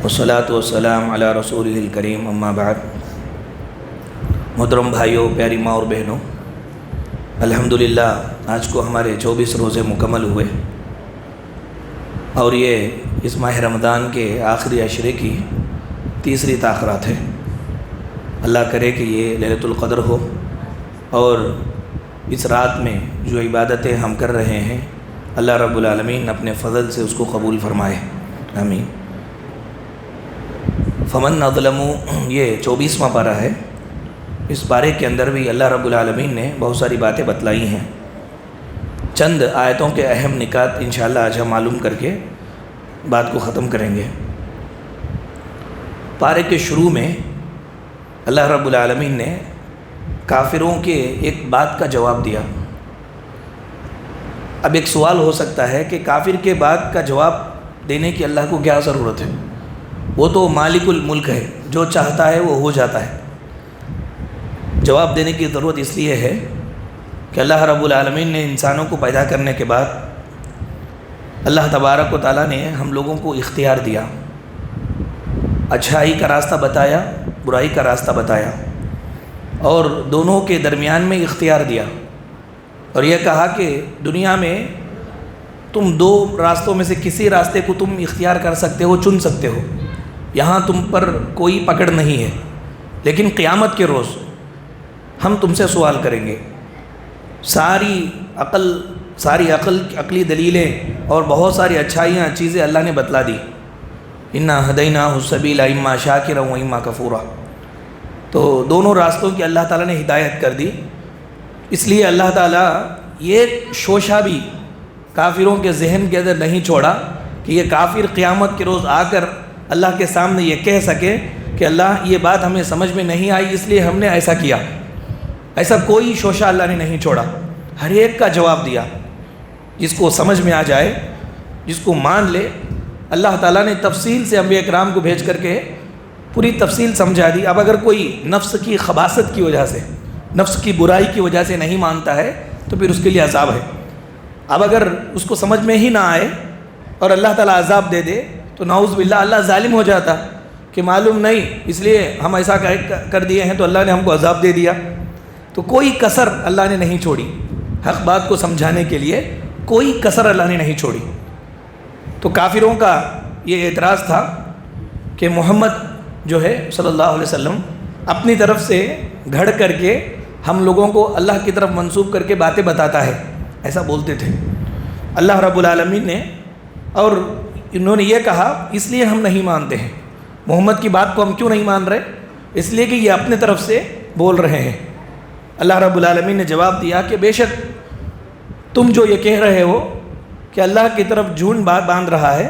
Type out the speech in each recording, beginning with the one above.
والصلاة والسلام علی رسولہ الکریم اما بعد۔ محترم بھائیوں، پیاری ماں اور بہنوں، الحمدللہ آج کو ہمارے 24 روزے مکمل ہوئے اور یہ اس ماہ رمضان کے آخری عشرے کی تیسری تاخرات ہے۔ اللہ کرے کہ یہ لیلۃ القدر ہو اور اس رات میں جو عبادتیں ہم کر رہے ہیں اللہ رب العالمین اپنے فضل سے اس کو قبول فرمائے، آمین۔ فمن اظلم، یہ 24واں پارہ ہے۔ اس پارے کے اندر بھی اللہ رب العالمین نے بہت ساری باتیں بتلائی ہیں۔ چند آیتوں کے اہم نکات انشاءاللہ آج ہم معلوم کر کے بات کو ختم کریں گے۔ پارے کے شروع میں اللہ رب العالمین نے کافروں کے ایک بات کا جواب دیا۔ اب ایک سوال ہو سکتا ہے کہ کافر کے بات کا جواب دینے کی اللہ کو کیا ضرورت ہے؟ وہ تو مالک الملک ہے، جو چاہتا ہے وہ ہو جاتا ہے۔ جواب دینے کی ضرورت اس لیے ہے کہ اللہ رب العالمین نے انسانوں کو پیدا کرنے کے بعد اللہ تبارک و تعالیٰ نے ہم لوگوں کو اختیار دیا، اچھائی کا راستہ بتایا، برائی کا راستہ بتایا اور دونوں کے درمیان میں اختیار دیا، اور یہ کہا کہ دنیا میں تم دو راستوں میں سے کسی راستے کو تم اختیار کر سکتے ہو، چن سکتے ہو، یہاں تم پر کوئی پکڑ نہیں ہے، لیکن قیامت کے روز ہم تم سے سوال کریں گے۔ ساری عقلی دلیلیں اور بہت ساری اچھائیاں چیزیں اللہ نے بتلا دی۔ انا ہدیناہ السبیل اما شاکرا و اما کفورا، تو دونوں راستوں کی اللہ تعالیٰ نے ہدایت کر دی۔ اس لیے اللہ تعالیٰ یہ شوشہ بھی کافروں کے ذہن کے اندر نہیں چھوڑا کہ یہ کافر قیامت کے روز آ کر اللہ کے سامنے یہ کہہ سکے کہ اللہ یہ بات ہمیں سمجھ میں نہیں آئی اس لیے ہم نے ایسا کیا۔ ایسا کوئی شوشہ اللہ نے نہیں چھوڑا، ہر ایک کا جواب دیا۔ جس کو سمجھ میں آ جائے، جس کو مان لے، اللہ تعالیٰ نے تفصیل سے انبیاء کرام کو بھیج کر کے پوری تفصیل سمجھا دی۔ اب اگر کوئی نفس کی خباثت کی وجہ سے، نفس کی برائی کی وجہ سے نہیں مانتا ہے تو پھر اس کے لیے عذاب ہے۔ اب اگر اس کو سمجھ میں ہی نہ آئے اور اللہ تعالیٰ عذاب دے دے تو نعوذ باللہ اللہ ظالم ہو جاتا کہ معلوم نہیں اس لیے ہم ایسا کر دیے ہیں تو اللہ نے ہم کو عذاب دے دیا۔ تو کوئی کسر اللہ نے نہیں چھوڑی، حق بات کو سمجھانے کے لیے کوئی کسر اللہ نے نہیں چھوڑی۔ تو کافروں کا یہ اعتراض تھا کہ محمد جو ہے صلی اللہ علیہ وسلم اپنی طرف سے گھڑ کر کے ہم لوگوں کو اللہ کی طرف منسوب کر کے باتیں بتاتا ہے، ایسا بولتے تھے۔ اللہ رب العالمین نے اور انہوں نے یہ کہا اس لیے ہم نہیں مانتے ہیں محمد کی بات کو۔ ہم کیوں نہیں مان رہے؟ اس لیے کہ یہ اپنے طرف سے بول رہے ہیں۔ اللہ رب العالمین نے جواب دیا کہ بے شک تم جو یہ کہہ رہے ہو کہ اللہ کی طرف جھوٹ باندھ رہا ہے،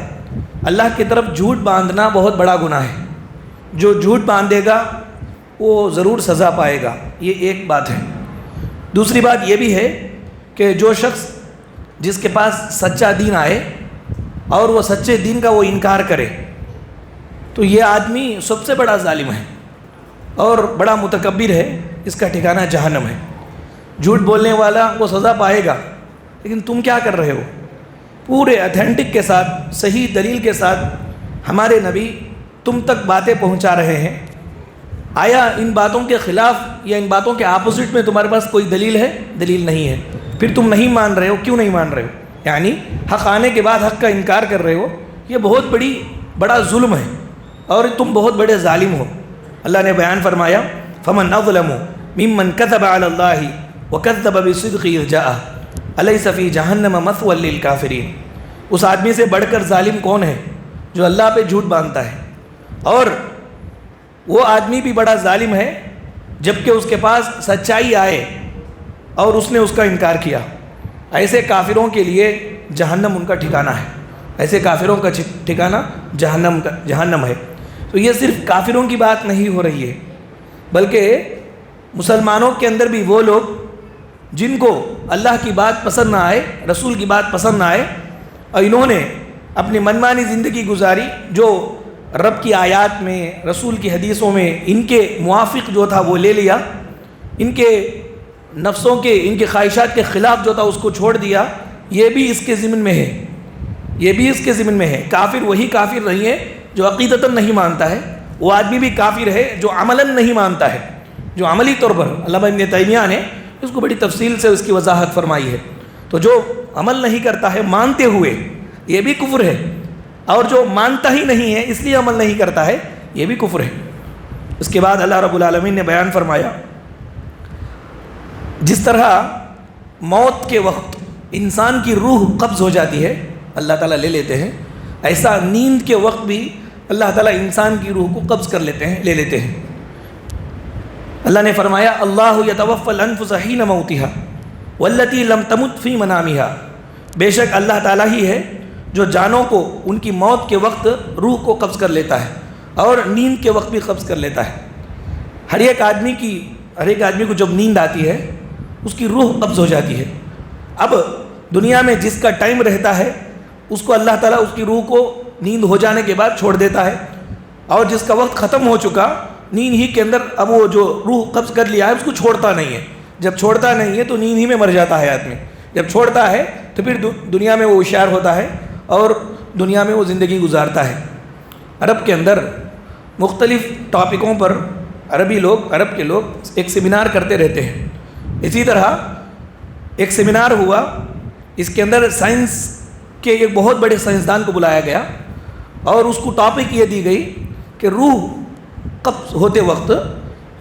اللہ کی طرف جھوٹ باندھنا بہت بڑا گناہ ہے۔ جو جھوٹ باندھے گا وہ ضرور سزا پائے گا، یہ ایک بات ہے۔ دوسری بات یہ بھی ہے کہ جو شخص جس کے پاس سچا دین آئے اور وہ سچے دین کا وہ انکار کرے تو یہ آدمی سب سے بڑا ظالم ہے اور بڑا متکبر ہے، اس کا ٹھکانہ جہنم ہے۔ جھوٹ بولنے والا وہ سزا پائے گا، لیکن تم کیا کر رہے ہو؟ پورے اتھینٹک کے ساتھ، صحیح دلیل کے ساتھ ہمارے نبی تم تک باتیں پہنچا رہے ہیں۔ آیا ان باتوں کے خلاف یا ان باتوں کے اپوزٹ میں تمہارے پاس کوئی دلیل ہے؟ دلیل نہیں ہے، پھر تم نہیں مان رہے ہو۔ کیوں نہیں مان رہے ہو؟ یعنی حق آنے کے بعد حق کا انکار کر رہے ہو، یہ بہت بڑا ظلم ہے اور تم بہت بڑے ظالم ہو۔ اللہ نے بیان فرمایا فمن اظلم ممن كذب على الله وكذب بالصدق اذ جاءه اليس في جهنم مثوى للكافرين۔ اس آدمی سے بڑھ کر ظالم کون ہے جو اللہ پہ جھوٹ باندھتا ہے؟ اور وہ آدمی بھی بڑا ظالم ہے جبکہ اس کے پاس سچائی آئے اور اس نے اس کا انکار کیا۔ ایسے کافروں کے لیے جہنم ان کا ٹھکانہ ہے، ایسے کافروں کا ٹھکانہ جہنم ہے۔ تو یہ صرف کافروں کی بات نہیں ہو رہی ہے، بلکہ مسلمانوں کے اندر بھی وہ لوگ جن کو اللہ کی بات پسند نہ آئے، رسول کی بات پسند نہ آئے اور انہوں نے اپنی منمانی زندگی گزاری، جو رب کی آیات میں، رسول کی حدیثوں میں ان کے موافق جو تھا وہ لے لیا، ان کے نفسوں کے، ان کے خواہشات کے خلاف جو تھا اس کو چھوڑ دیا، یہ بھی اس کے ضمن میں ہے، یہ بھی اس کے ضمن میں ہے۔ کافر وہی کافر نہیں ہے جو عقیدتاً نہیں مانتا ہے وہ آدمی بھی کافر ہے جو عملاً نہیں مانتا ہے، جو عملی طور پر۔ علامہ ابن تیمیہ نے اس کو بڑی تفصیل سے اس کی وضاحت فرمائی ہے۔ تو جو عمل نہیں کرتا ہے مانتے ہوئے، یہ بھی کفر ہے، اور جو مانتا ہی نہیں ہے اس لیے عمل نہیں کرتا ہے، یہ بھی کفر ہے۔ اس کے بعد اللہ رب العالمین نے بیان فرمایا، جس طرح موت کے وقت انسان کی روح قبض ہو جاتی ہے، اللہ تعالیٰ لے لیتے ہیں، ایسا نیند کے وقت بھی اللہ تعالیٰ انسان کی روح کو قبض کر لیتے ہیں، لے لیتے ہیں۔ اللہ نے فرمایا، اللہ یتوفی الانفس حین موتها والتی لم تمت فی منامها، بے شک اللہ تعالیٰ ہی ہے جو جانوں کو ان کی موت کے وقت روح کو قبض کر لیتا ہے اور نیند کے وقت بھی قبض کر لیتا ہے۔ ہر ایک آدمی کو جب نیند آتی ہے اس کی روح قبض ہو جاتی ہے۔ اب دنیا میں جس کا ٹائم رہتا ہے اس کو اللہ تعالیٰ اس کی روح کو نیند ہو جانے کے بعد چھوڑ دیتا ہے، اور جس کا وقت ختم ہو چکا نیند ہی کے اندر، اب وہ جو روح قبض کر لیا ہے اس کو چھوڑتا نہیں ہے۔ جب چھوڑتا نہیں ہے تو نیند ہی میں مر جاتا ہے آدمی، جب چھوڑتا ہے تو پھر دنیا میں وہ ہوشیار ہوتا ہے اور دنیا میں وہ زندگی گزارتا ہے۔ عرب کے اندر مختلف ٹاپکوں پر عرب کے لوگ ایک سیمینار کرتے رہتے ہیں۔ اسی طرح ایک سیمینار ہوا، اس کے اندر سائنس کے ایک بہت بڑے سائنسدان کو بلایا گیا اور اس کو ٹاپک یہ دی گئی کہ روح قبض ہوتے وقت،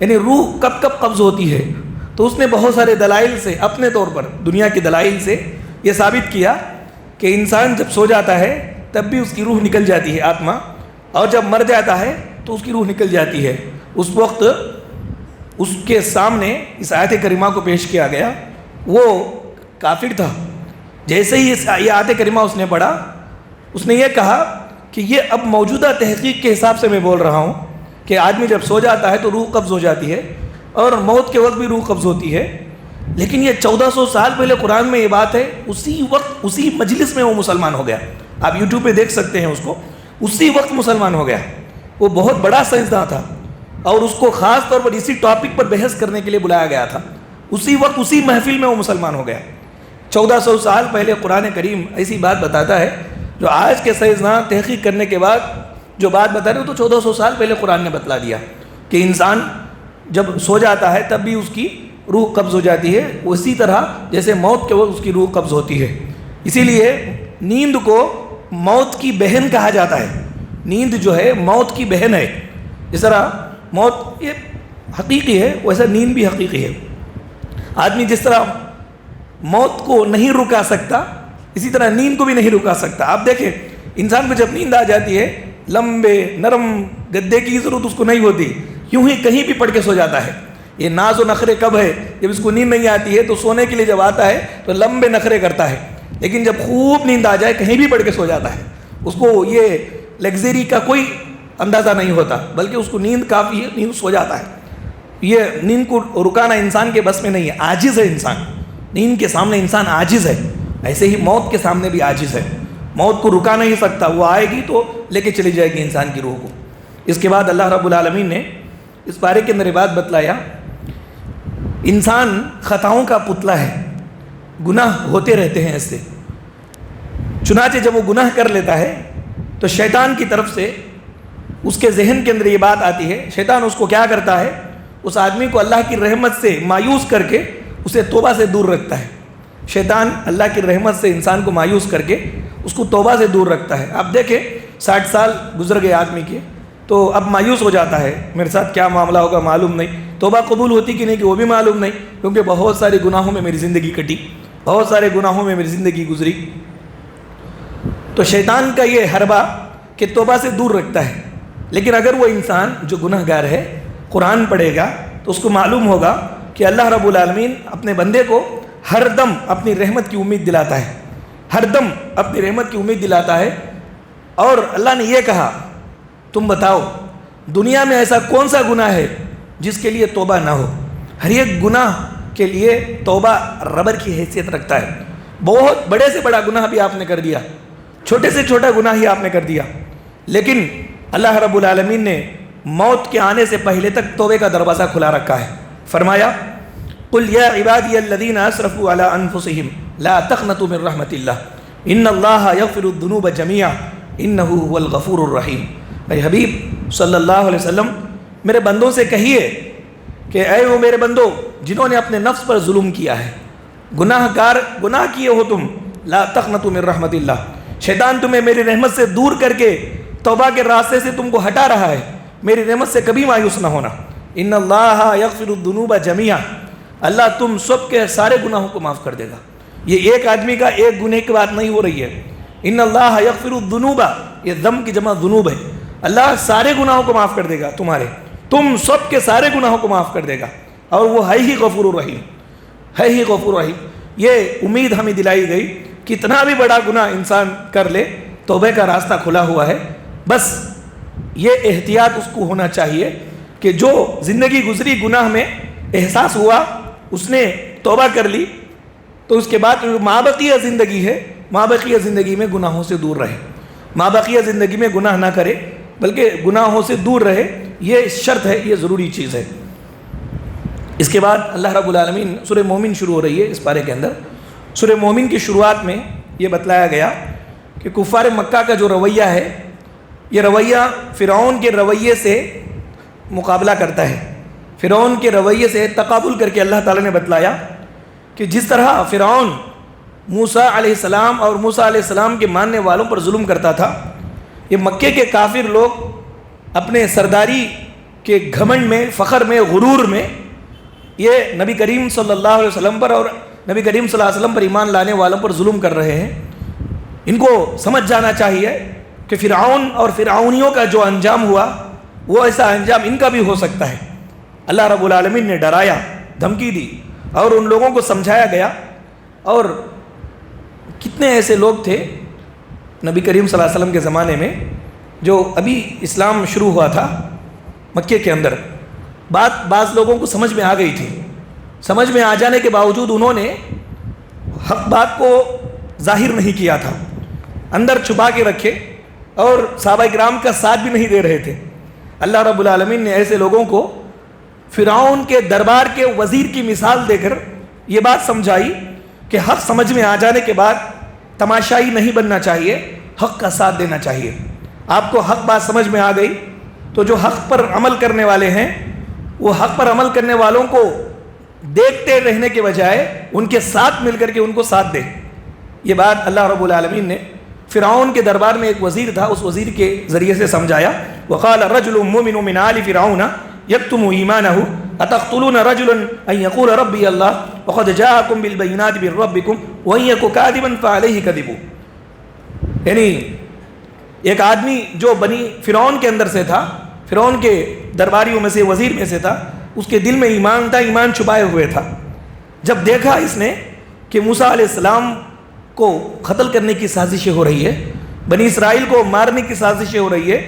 یعنی روح کب کب قبض ہوتی ہے۔ تو اس نے بہت سارے دلائل سے، اپنے طور پر دنیا کی دلائل سے یہ ثابت کیا کہ انسان جب سو جاتا ہے تب بھی اس کی روح نکل جاتی ہے، آتما، اور جب مر جاتا ہے تو اس کی روح نکل جاتی ہے۔ اس وقت اس کے سامنے اس آیت کریمہ کو پیش کیا گیا، وہ کافر تھا۔ جیسے ہی یہ آیت کریمہ اس نے پڑھا، اس نے یہ کہا کہ یہ اب موجودہ تحقیق کے حساب سے میں بول رہا ہوں کہ آدمی جب سو جاتا ہے تو روح قبض ہو جاتی ہے اور موت کے وقت بھی روح قبض ہوتی ہے، لیکن یہ 1400 سال پہلے قرآن میں یہ بات ہے۔ اسی وقت اسی مجلس میں وہ مسلمان ہو گیا، آپ یوٹیوب پہ دیکھ سکتے ہیں اس کو، اسی وقت مسلمان ہو گیا۔ وہ بہت بڑا سائنسداں تھا اور اس کو خاص طور پر اسی ٹاپک پر بحث کرنے کے لیے بلایا گیا تھا، اسی وقت اسی محفل میں وہ مسلمان ہو گیا۔ 1400 سال پہلے قرآن کریم ایسی بات بتاتا ہے جو آج کے سائنسداں تحقیق کرنے کے بعد جو بات بتا رہے ہو، تو 1400 سال پہلے قرآن نے بتلا دیا کہ انسان جب سو جاتا ہے تب بھی اس کی روح قبض ہو جاتی ہے، اسی طرح جیسے موت کے وقت اس کی روح قبض ہوتی ہے۔ اسی لیے نیند کو موت کی بہن کہا جاتا ہے۔ نیند جو ہے موت کی بہن ہے، جس طرح موت یہ حقیقی ہے ویسا نیند بھی حقیقی ہے۔ آدمی جس طرح موت کو نہیں رکا سکتا، اسی طرح نیند کو بھی نہیں رکا سکتا۔ آپ دیکھیں انسان کو جب نیند آ جاتی ہے، لمبے نرم گدے کی ضرورت اس کو نہیں ہوتی، یوں ہی کہیں بھی پڑھ کے سو جاتا ہے۔ یہ ناز و نخرے کب ہے؟ جب اس کو نیند نہیں آتی ہے تو سونے کے لیے جب آتا ہے تو لمبے نخرے کرتا ہے، لیکن جب خوب نیند آ جائے کہیں بھی پڑھ کے سو جاتا ہے۔ اس کو یہ لگژری کا کوئی اندازہ نہیں ہوتا، بلکہ اس کو نیند کافی ہے، نیند سو جاتا ہے۔ یہ نیند کو رکانا انسان کے بس میں نہیں ہے، عاجز ہے انسان، نیند کے سامنے انسان عاجز ہے۔ ایسے ہی موت کے سامنے بھی عاجز ہے، موت کو رکا نہیں سکتا، وہ آئے گی تو لے کے چلی جائے گی انسان کی روح کو۔ اس کے بعد اللہ رب العالمین نے اس بارے کے اندر یہ بات بتلایا، انسان خطاؤں کا پتلا ہے، گناہ ہوتے رہتے ہیں اس سے، چنانچہ جب وہ گناہ کر لیتا ہے تو شیطان کی طرف سے اس کے ذہن کے اندر یہ بات آتی ہے، شیطان اس کو کیا کرتا ہے، اس آدمی کو اللہ کی رحمت سے مایوس کر کے اسے توبہ سے دور رکھتا ہے۔ شیطان اللہ کی رحمت سے انسان کو مایوس کر کے اس کو توبہ سے دور رکھتا ہے۔ آپ دیکھیں 60 سال گزر گئے آدمی کے، تو اب مایوس ہو جاتا ہے، میرے ساتھ کیا معاملہ ہوگا معلوم نہیں، توبہ قبول ہوتی کہ نہیں کہ وہ بھی معلوم نہیں، کیونکہ بہت سارے گناہوں میں میری زندگی کٹی، بہت سارے گناہوں میں میری زندگی گزری۔ تو شیطان کا یہ حربہ کہ توبہ سے دور رکھتا ہے، لیکن اگر وہ انسان جو گناہ گار ہے قرآن پڑھے گا تو اس کو معلوم ہوگا کہ اللہ رب العالمین اپنے بندے کو ہر دم اپنی رحمت کی امید دلاتا ہے، ہر دم اپنی رحمت کی امید دلاتا ہے۔ اور اللہ نے یہ کہا، تم بتاؤ دنیا میں ایسا کون سا گناہ ہے جس کے لیے توبہ نہ ہو؟ ہر ایک گناہ کے لیے توبہ ربر کی حیثیت رکھتا ہے۔ بہت بڑے سے بڑا گناہ بھی آپ نے کر دیا، چھوٹے سے چھوٹا گناہ ہی آپ نے کر دیا، لیکن اللہ رب العالمین نے موت کے آنے سے پہلے تک توبے کا دروازہ کھلا رکھا ہے۔ فرمایا، قل یا عبادی الذین اسرفوا علی انفسہم لا تقنطوا من رحمت اللہ ان اللہ یغفر الذنوب جميعا انہ هو الغفور الرحیم۔ اے حبیب صلی اللہ علیہ وسلم میرے بندوں سے کہیے کہ اے وہ میرے بندو جنہوں نے اپنے نفس پر ظلم کیا ہے، گناہ کیے ہو تم، لا تقنطوا من رحمت اللہ، شیطان تمہیں میری رحمت سے دور کر کے توبہ کے راستے سے تم کو ہٹا رہا ہے، میری رحمت سے کبھی مایوس نہ ہونا۔ ان اللہ یغفر الذنوب جميعا، اللہ تم سب کے سارے گناہوں کو معاف کر دے گا۔ یہ ایک آدمی کا ایک گناہ کی بات نہیں ہو رہی ہے۔ ان اللہ یغفر الذنوب، یہ ذنب کی جمع ذنوب ہے، اللہ سارے گناہوں کو معاف کر دے گا، تم سب کے سارے گناہوں کو معاف کر دے گا، اور وہ ہے ہی غفور الرحیم، ہے ہی غفور الرحیم۔ یہ امید ہمیں دلائی گئی، کتنا بھی بڑا گناہ انسان کر لے توبہ کا راستہ کھلا ہوا ہے، بس یہ احتیاط اس کو ہونا چاہیے کہ جو زندگی گزری گناہ میں احساس ہوا، اس نے توبہ کر لی، تو اس کے بعد مابقیہ زندگی ہے، مابقیہ زندگی میں گناہوں سے دور رہے، مابقیہ زندگی میں گناہ نہ کرے بلکہ گناہوں سے دور رہے، یہ شرط ہے، یہ ضروری چیز ہے۔ اس کے بعد اللہ رب العالمین سورہ مومن شروع ہو رہی ہے اس پارے کے اندر۔ سورہ مومن کی شروعات میں یہ بتلایا گیا کہ کفار مکہ کا جو رویہ ہے، یہ رویہ فرعون کے رویے سے مقابلہ کرتا ہے، فرعون کے رویے سے تقابل کر کے اللہ تعالیٰ نے بتلایا کہ جس طرح فرعون موسیٰ علیہ السلام اور موسیٰ علیہ السلام کے ماننے والوں پر ظلم کرتا تھا، یہ مکے کے کافر لوگ اپنے سرداری کے گھمنڈ میں، فخر میں، غرور میں یہ نبی کریم صلی اللہ علیہ وسلم پر اور نبی کریم صلی اللہ علیہ وسلم پر ایمان لانے والوں پر ظلم کر رہے ہیں۔ ان کو سمجھ جانا چاہیے کہ فرعون اور فرعونیوں کا جو انجام ہوا وہ ایسا انجام ان کا بھی ہو سکتا ہے۔ اللہ رب العالمین نے ڈرایا، دھمکی دی، اور ان لوگوں کو سمجھایا گیا۔ اور کتنے ایسے لوگ تھے نبی کریم صلی اللہ علیہ وسلم کے زمانے میں جو ابھی اسلام شروع ہوا تھا مکے کے اندر، بعض لوگوں کو سمجھ میں آ گئی تھی، سمجھ میں آ جانے کے باوجود انہوں نے حق بات کو ظاہر نہیں کیا تھا، اندر چھپا کے رکھے اور صحابہ کرام کا ساتھ بھی نہیں دے رہے تھے۔ اللہ رب العالمین نے ایسے لوگوں کو فرعون کے دربار کے وزیر کی مثال دے کر یہ بات سمجھائی کہ حق سمجھ میں آ جانے کے بعد تماشائی نہیں بننا چاہیے، حق کا ساتھ دینا چاہیے۔ آپ کو حق بات سمجھ میں آ گئی تو جو حق پر عمل کرنے والے ہیں وہ حق پر عمل کرنے والوں کو دیکھتے رہنے کے بجائے ان کے ساتھ مل کر کے ان کو ساتھ دیں۔ یہ بات اللہ رب العالمین نے فرعون کے دربار میں ایک وزیر تھا، اس وزیر کے ذریعے سے سمجھایا۔ وقال رجل مؤمن من آل فرعون یکتم ایمانہ اتقتلون رجلا ان یقول ربی اللہ وقد جاءکم بالبینات من ربکم وان یک کاذبا فعلیہ کذبہ۔ یعنی ایک آدمی جو بنی فرعون کے اندر سے تھا، فرعون کے درباریوں میں سے، وزیر میں سے تھا، اس کے دل میں ایمان تھا، ایمان چھپائے ہوئے تھا۔ جب دیکھا اس نے کہ موسیٰ علیہ السلام کو قتل کرنے کی سازشیں ہو رہی ہے، بنی اسرائیل کو مارنے کی سازشیں ہو رہی ہے،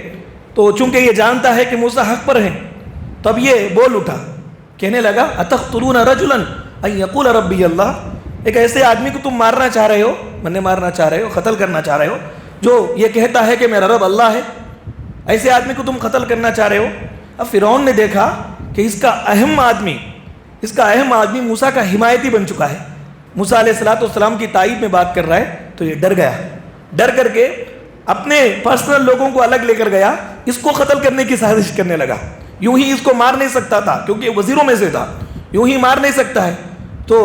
تو چونکہ یہ جانتا ہے کہ موسیٰ حق پر ہیں، تب یہ بول اٹھا، کہنے لگا اتقتلون رجلا ان یقول ربی اللہ، ایک ایسے آدمی کو تم مارنا چاہ رہے ہو، مارنا چاہ رہے ہو، قتل کرنا چاہ رہے ہو، جو یہ کہتا ہے کہ میرا رب اللہ ہے، ایسے آدمی کو تم قتل کرنا چاہ رہے ہو۔ اب فرعون نے دیکھا کہ اس کا اہم آدمی موسیٰ کا حمایتی بن چکا ہے، موسیٰ علیہ السلام کی تائید میں بات کر رہا ہے، تو یہ ڈر گیا، ڈر کر کے اپنے پرسنل لوگوں کو الگ لے کر گیا، اس کو قتل کرنے کی سازش کرنے لگا۔ یوں ہی اس کو مار نہیں سکتا تھا کیونکہ وزیروں میں سے تھا، یوں ہی مار نہیں سکتا ہے، تو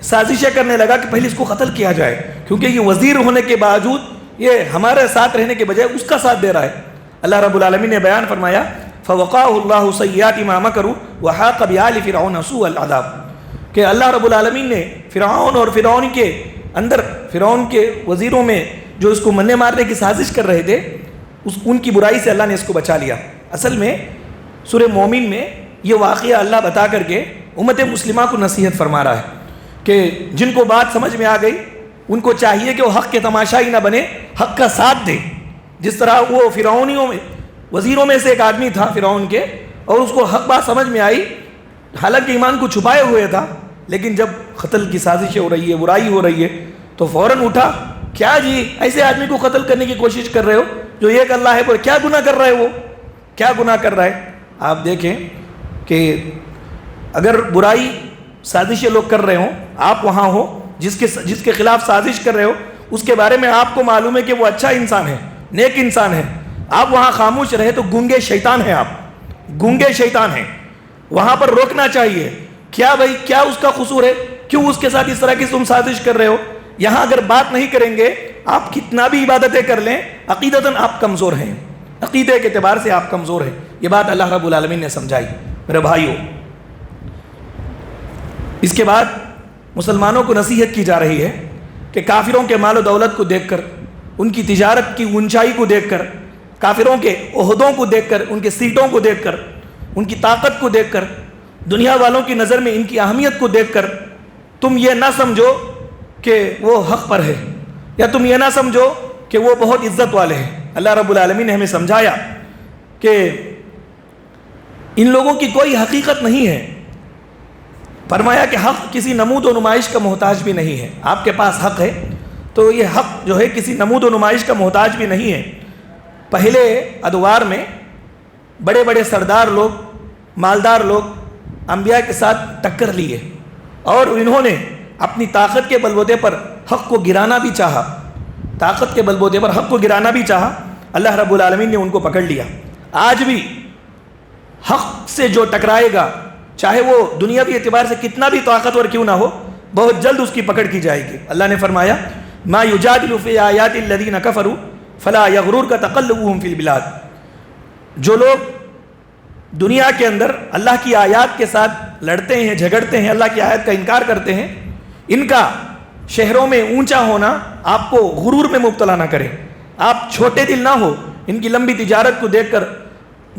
سازشیں کرنے لگا کہ پہلے اس کو قتل کیا جائے، کیونکہ یہ وزیر ہونے کے باوجود یہ ہمارے ساتھ رہنے کے بجائے اس کا ساتھ دے رہا ہے۔ اللہ رب العالمین نے بیان فرمایا فَوَقَاهُ اللَّهُ سَيِّئَاتِ مَا مَكَرُوا وَحَاقَ بِآلِ فِرْعَوْنَ سُوءَ الْعَذَابِ، کہ اللہ رب العالمین نے فرعون اور فرعون کے اندر، فرعون کے وزیروں میں جو اس کو مننے مارنے کی سازش کر رہے تھے، ان کی برائی سے اللہ نے اس کو بچا لیا۔ اصل میں سورہ مومن میں یہ واقعہ اللہ بتا کر کے امت مسلمہ کو نصیحت فرما رہا ہے کہ جن کو بات سمجھ میں آ گئی ان کو چاہیے کہ وہ حق کے تماشائی نہ بنے، حق کا ساتھ دیں۔ جس طرح وہ فرعونیوں میں، وزیروں میں سے ایک آدمی تھا فرعون کے، اور اس کو حق بات سمجھ میں آئی، حالانکہ ایمان کو چھپائے ہوئے تھا، لیکن جب قتل کی سازشیں ہو رہی ہے، برائی ہو رہی ہے، تو فوراً اٹھا، کیا جی ایسے آدمی کو قتل کرنے کی کوشش کر رہے ہو جو ایک اللہ ہے، پر کیا گناہ کر رہا ہے، وہ کیا گناہ کر رہا ہے؟ آپ دیکھیں کہ اگر برائی سازشیں لوگ کر رہے ہوں، آپ وہاں ہو، جس کے خلاف سازش کر رہے ہو، اس کے بارے میں آپ کو معلوم ہے کہ وہ اچھا انسان ہے، نیک انسان ہے، آپ وہاں خاموش رہے تو گونگے شیطان ہیں، آپ گونگے شیطان ہیں، وہاں پر روکنا چاہیے. کیا بھائی، کیا اس کا قصور ہے؟ کیوں اس کے ساتھ اس طرح کی تم سازش کر رہے ہو؟ یہاں اگر بات نہیں کریں گے، آپ کتنا بھی عبادتیں کر لیں، عقیدتاً آپ کمزور ہیں، عقیدے کے اعتبار سے آپ کمزور ہیں. یہ بات اللہ رب العالمین نے سمجھائی میرے بھائیوں. اس کے بعد مسلمانوں کو نصیحت کی جا رہی ہے کہ کافروں کے مال و دولت کو دیکھ کر، ان کی تجارت کی اونچائی کو دیکھ کر، کافروں کے عہدوں کو دیکھ کر، ان کے سیٹوں کو دیکھ کر، ان کی طاقت کو دیکھ کر، دنیا والوں کی نظر میں ان کی اہمیت کو دیکھ کر تم یہ نہ سمجھو کہ وہ حق پر ہے، یا تم یہ نہ سمجھو کہ وہ بہت عزت والے ہیں. اللہ رب العالمین نے ہمیں سمجھایا کہ ان لوگوں کی کوئی حقیقت نہیں ہے. فرمایا کہ حق کسی نمود و نمائش کا محتاج بھی نہیں ہے. آپ کے پاس حق ہے تو یہ حق جو ہے کسی نمود و نمائش کا محتاج بھی نہیں ہے. پہلے ادوار میں بڑے بڑے سردار لوگ، مالدار لوگ انبیاء کے ساتھ ٹکر لیے، اور انہوں نے اپنی طاقت کے بلبوتے پر حق کو گرانا بھی چاہا، طاقت کے بلبوتے پر حق کو گرانا بھی چاہا. اللہ رب العالمین نے ان کو پکڑ لیا. آج بھی حق سے جو ٹکرائے گا، چاہے وہ دنیاوی اعتبار سے کتنا بھی طاقتور کیوں نہ ہو، بہت جلد اس کی پکڑ کی جائے گی. اللہ نے فرمایا ما یجادل فی آیات الذین کفروا فلا یغررک تقلبهم فی البلاد. جو لوگ دنیا کے اندر اللہ کی آیات کے ساتھ لڑتے ہیں، جھگڑتے ہیں، اللہ کی آیت کا انکار کرتے ہیں، ان کا شہروں میں اونچا ہونا آپ کو غرور میں مبتلا نہ کرے. آپ چھوٹے دل نہ ہو. ان کی لمبی تجارت کو دیکھ کر،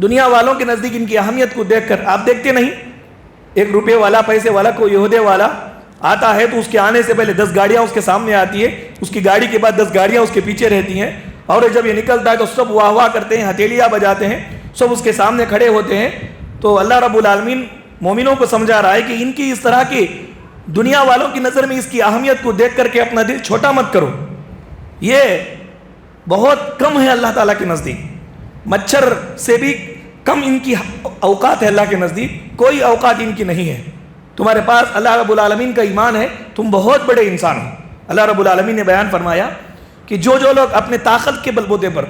دنیا والوں کے نزدیک ان کی اہمیت کو دیکھ کر، آپ دیکھتے نہیں 1 روپے والا، پیسے والا، کوئی عہدے والا آتا ہے تو اس کے آنے سے پہلے 10 گاڑیاں اس کے سامنے آتی ہے، اس کی گاڑی کے بعد 10 گاڑیاں اس کے پیچھے رہتی ہیں، اور جب یہ نکلتا ہے تو سب واہ واہ کرتے ہیں، ہتھیلیاں بجاتے ہیں، سب اس کے سامنے کھڑے ہوتے ہیں. تو اللہ رب العالمین مومنوں کو سمجھا رہا ہے کہ ان کی اس طرح کی دنیا والوں کی نظر میں اس کی اہمیت کو دیکھ کر کے اپنا دل چھوٹا مت کرو. یہ بہت کم ہے اللہ تعالیٰ کے نزدیک، مچھر سے بھی کم ان کی اوقات ہے اللہ کے نزدیک، کوئی اوقات ان کی نہیں ہے. تمہارے پاس اللہ رب العالمین کا ایمان ہے، تم بہت بڑے انسان ہو. اللہ رب العالمین نے بیان فرمایا کہ جو لوگ اپنے طاقت کے بلبوتے پر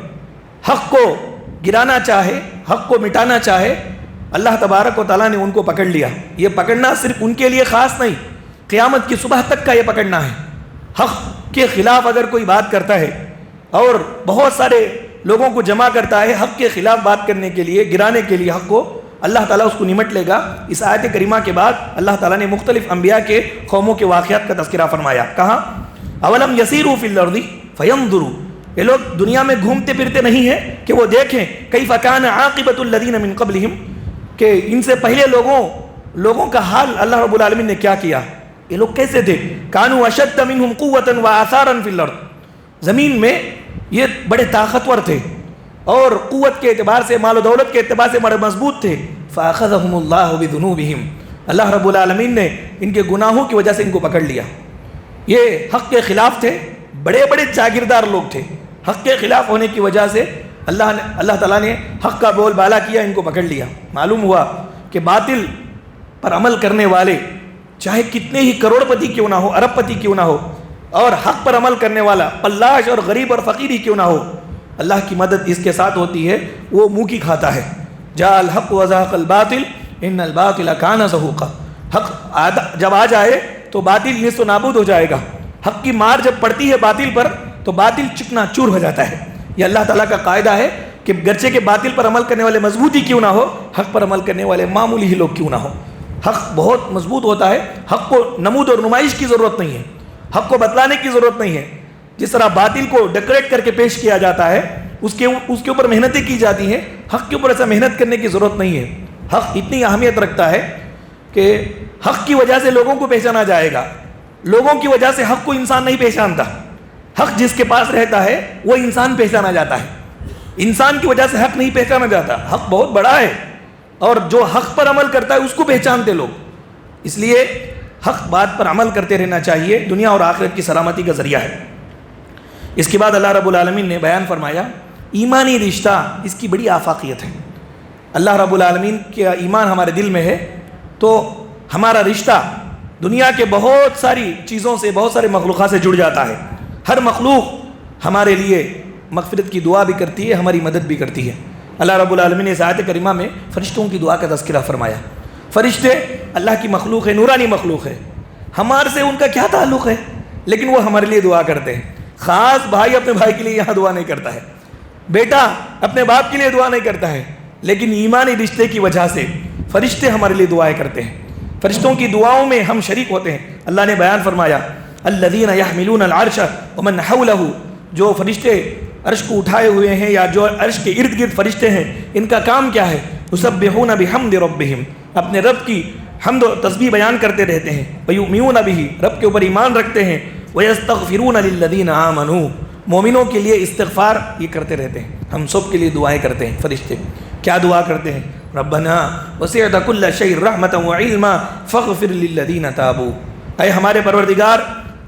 حق کو گرانا چاہے، حق کو مٹانا چاہے، اللہ تبارک و تعالیٰ نے ان کو پکڑ لیا. یہ پکڑنا صرف ان کے لیے خاص نہیں، قیامت کی صبح تک کا یہ پکڑنا ہے. حق کے خلاف اگر کوئی بات کرتا ہے اور بہت سارے لوگوں کو جمع کرتا ہے حق کے خلاف بات کرنے کے لیے، گرانے کے لیے حق کو، اللہ تعالیٰ اس کو نمٹ لے گا. اس آیت کریمہ کے بعد اللہ تعالیٰ نے مختلف انبیاء کے قوموں کے واقعات کا تذکرہ فرمایا. کہا اولم یسیروا فی الارض فینظروا، یہ لوگ دنیا میں گھومتے پھرتے نہیں ہیں کہ وہ دیکھیں کیف کان عاقبۃ الذین من قبلہم، کہ ان سے پہلے لوگوں کا حال اللہ رب العالمین نے کیا کیا. یہ لوگ کیسے تھے؟ کانوا اشد منہم قوۃ وآثارا فی الارض، زمین میں یہ بڑے طاقتور تھے اور قوت کے اعتبار سے، مال و دولت کے اعتبار سے بڑے مضبوط تھے. فاخذہم اللہ بذنوبہم، اللہ رب العالمین نے ان کے گناہوں کی وجہ سے ان کو پکڑ لیا. یہ حق کے خلاف تھے، بڑے بڑے جاگیردار لوگ تھے. حق کے خلاف ہونے کی وجہ سے اللہ تعالیٰ نے حق کا بول بالا کیا، ان کو پکڑ لیا. معلوم ہوا کہ باطل پر عمل کرنے والے چاہے کتنے ہی کروڑ پتی کیوں نہ ہو، ارب پتی کیوں نہ ہو، اور حق پر عمل کرنے والا پلاش اور غریب اور فقیر ہی کیوں نہ ہو، اللہ کی مدد اس کے ساتھ ہوتی ہے. وہ منہ کی کھاتا ہے. جاء الحق وزهق الباطل ان الباطل کان زهوقا، حق جب آ جائے تو باطل نیست و نابود ہو جائے گا. حق کی مار جب پڑتی ہے باطل پر تو باطل چکنا چور ہو جاتا ہے. یہ اللہ تعالیٰ کا قاعدہ ہے کہ گرچہ کہ باطل پر عمل کرنے والے مضبوط ہی کیوں نہ ہو، حق پر عمل کرنے والے معمولی ہی لوگ کیوں نہ ہو. حق بہت مضبوط ہوتا ہے. حق کو نمود اور نمائش کی ضرورت نہیں ہے، حق کو بتلانے کی ضرورت نہیں ہے. جس طرح باطل کو ڈیکوریٹ کر کے پیش کیا جاتا ہے، اس کے اوپر محنتیں کی جاتی ہیں، حق کے اوپر ایسا محنت کرنے کی ضرورت نہیں ہے. حق اتنی اہمیت رکھتا ہے کہ حق کی وجہ سے لوگوں کو پہچانا جائے گا. لوگوں کی وجہ سے حق کو انسان نہیں پہچانتا. حق جس کے پاس رہتا ہے وہ انسان پہچانا جاتا ہے. انسان کی وجہ سے حق نہیں پہچانا جاتا. حق بہت بڑا ہے اور جو حق پر عمل کرتا ہے اس کو پہچانتے لوگ. اس لیے حق بات پر عمل کرتے رہنا چاہیے، دنیا اور آخرت کی سلامتی کا ذریعہ ہے. اس کے بعد اللہ رب العالمین نے بیان فرمایا ایمانی رشتہ، اس کی بڑی آفاقیت ہے. اللہ رب العالمین کا ایمان ہمارے دل میں ہے تو ہمارا رشتہ دنیا کے بہت ساری چیزوں سے، بہت سارے مخلوقات سے جڑ جاتا ہے. ہر مخلوق ہمارے لیے مغفرت کی دعا بھی کرتی ہے، ہماری مدد بھی کرتی ہے۔ اللہ رب العالمین نے اس آیت کریمہ میں فرشتوں کی دعا کا تذکرہ فرمایا۔ فرشتے اللہ کی مخلوق ہے، نورانی مخلوق ہے، ہمارے سے ان کا کیا تعلق ہے، لیکن وہ ہمارے لیے دعا کرتے ہیں۔ خاص بھائی اپنے بھائی کے لیے یہاں دعا نہیں کرتا ہے، بیٹا اپنے باپ کے لیے دعا نہیں کرتا ہے، لیکن ایمانی رشتے کی وجہ سے فرشتے ہمارے لیے دعائیں کرتے ہیں۔ فرشتوں کی دعاؤں میں ہم شریک ہوتے ہیں۔ اللہ نے بیان فرمایا الذین یحملون العرش ومن حولہ، جو فرشتے عرش کو اٹھائے ہوئے ہیں یا جو عرش کے ارد گرد فرشتے ہیں، ان کا کام کیا ہے؟ یسبحون بحمد ربہم، اپنے رب کی حمد و تسبیح بیان کرتے رہتے ہیں، ویؤمنون بہ، رب کے اوپر ایمان رکھتے ہیں، ویستغفرون للذین آمنوا، مومنوں کے لیے استغفار یہ کرتے رہتے ہیں۔ ہم سب کے لیے دعائیں کرتے ہیں۔ فرشتے کیا دعا کرتے ہیں؟ ربنا وسعت کل شیء رحمتا وعلما فاغفر للذین تابوا، اے ہمارے پروردگار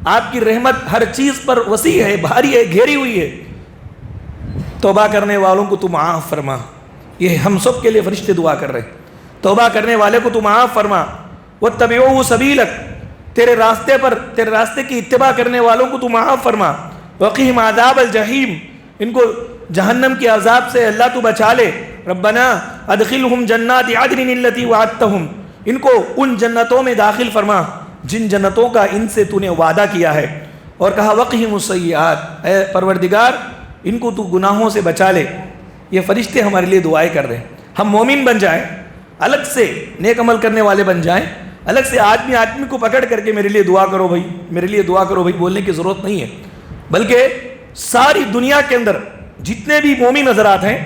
آپ کی رحمت ہر چیز پر وسیع ہے، بھاری ہے، گھیری ہوئی ہے، توبہ کرنے والوں کو تو معاف فرما۔ یہ ہم سب کے لیے فرشتے دعا کر رہے ہیں، توبہ کرنے والے کو تو معاف فرما۔ واتبعوا سبیلک، تیرے راستے پر، تیرے راستے کی اتباع کرنے والوں کو تو معاف فرما۔ وقہم عذاب الجحیم، ان کو جہنم کے عذاب سے اللہ تو بچا لے۔ ربنا ادخلہم جنات عدن التی وعدتہم، ان کو ان جنتوں میں داخل فرما جن جنتوں کا ان سے تو نے وعدہ کیا ہے۔ اور کہا وقہم السیئات، اے پروردگار ان کو تو گناہوں سے بچا لے۔ یہ فرشتے ہمارے لیے دعائیں کر رہے ہیں۔ ہم مومن بن جائیں، الگ سے نیک عمل کرنے والے بن جائیں، الگ سے آدمی کو پکڑ کر کے میرے لیے دعا کرو بھائی، میرے لیے دعا کرو بھائی بولنے کی ضرورت نہیں ہے، بلکہ ساری دنیا کے اندر جتنے بھی مومن حضرات ہیں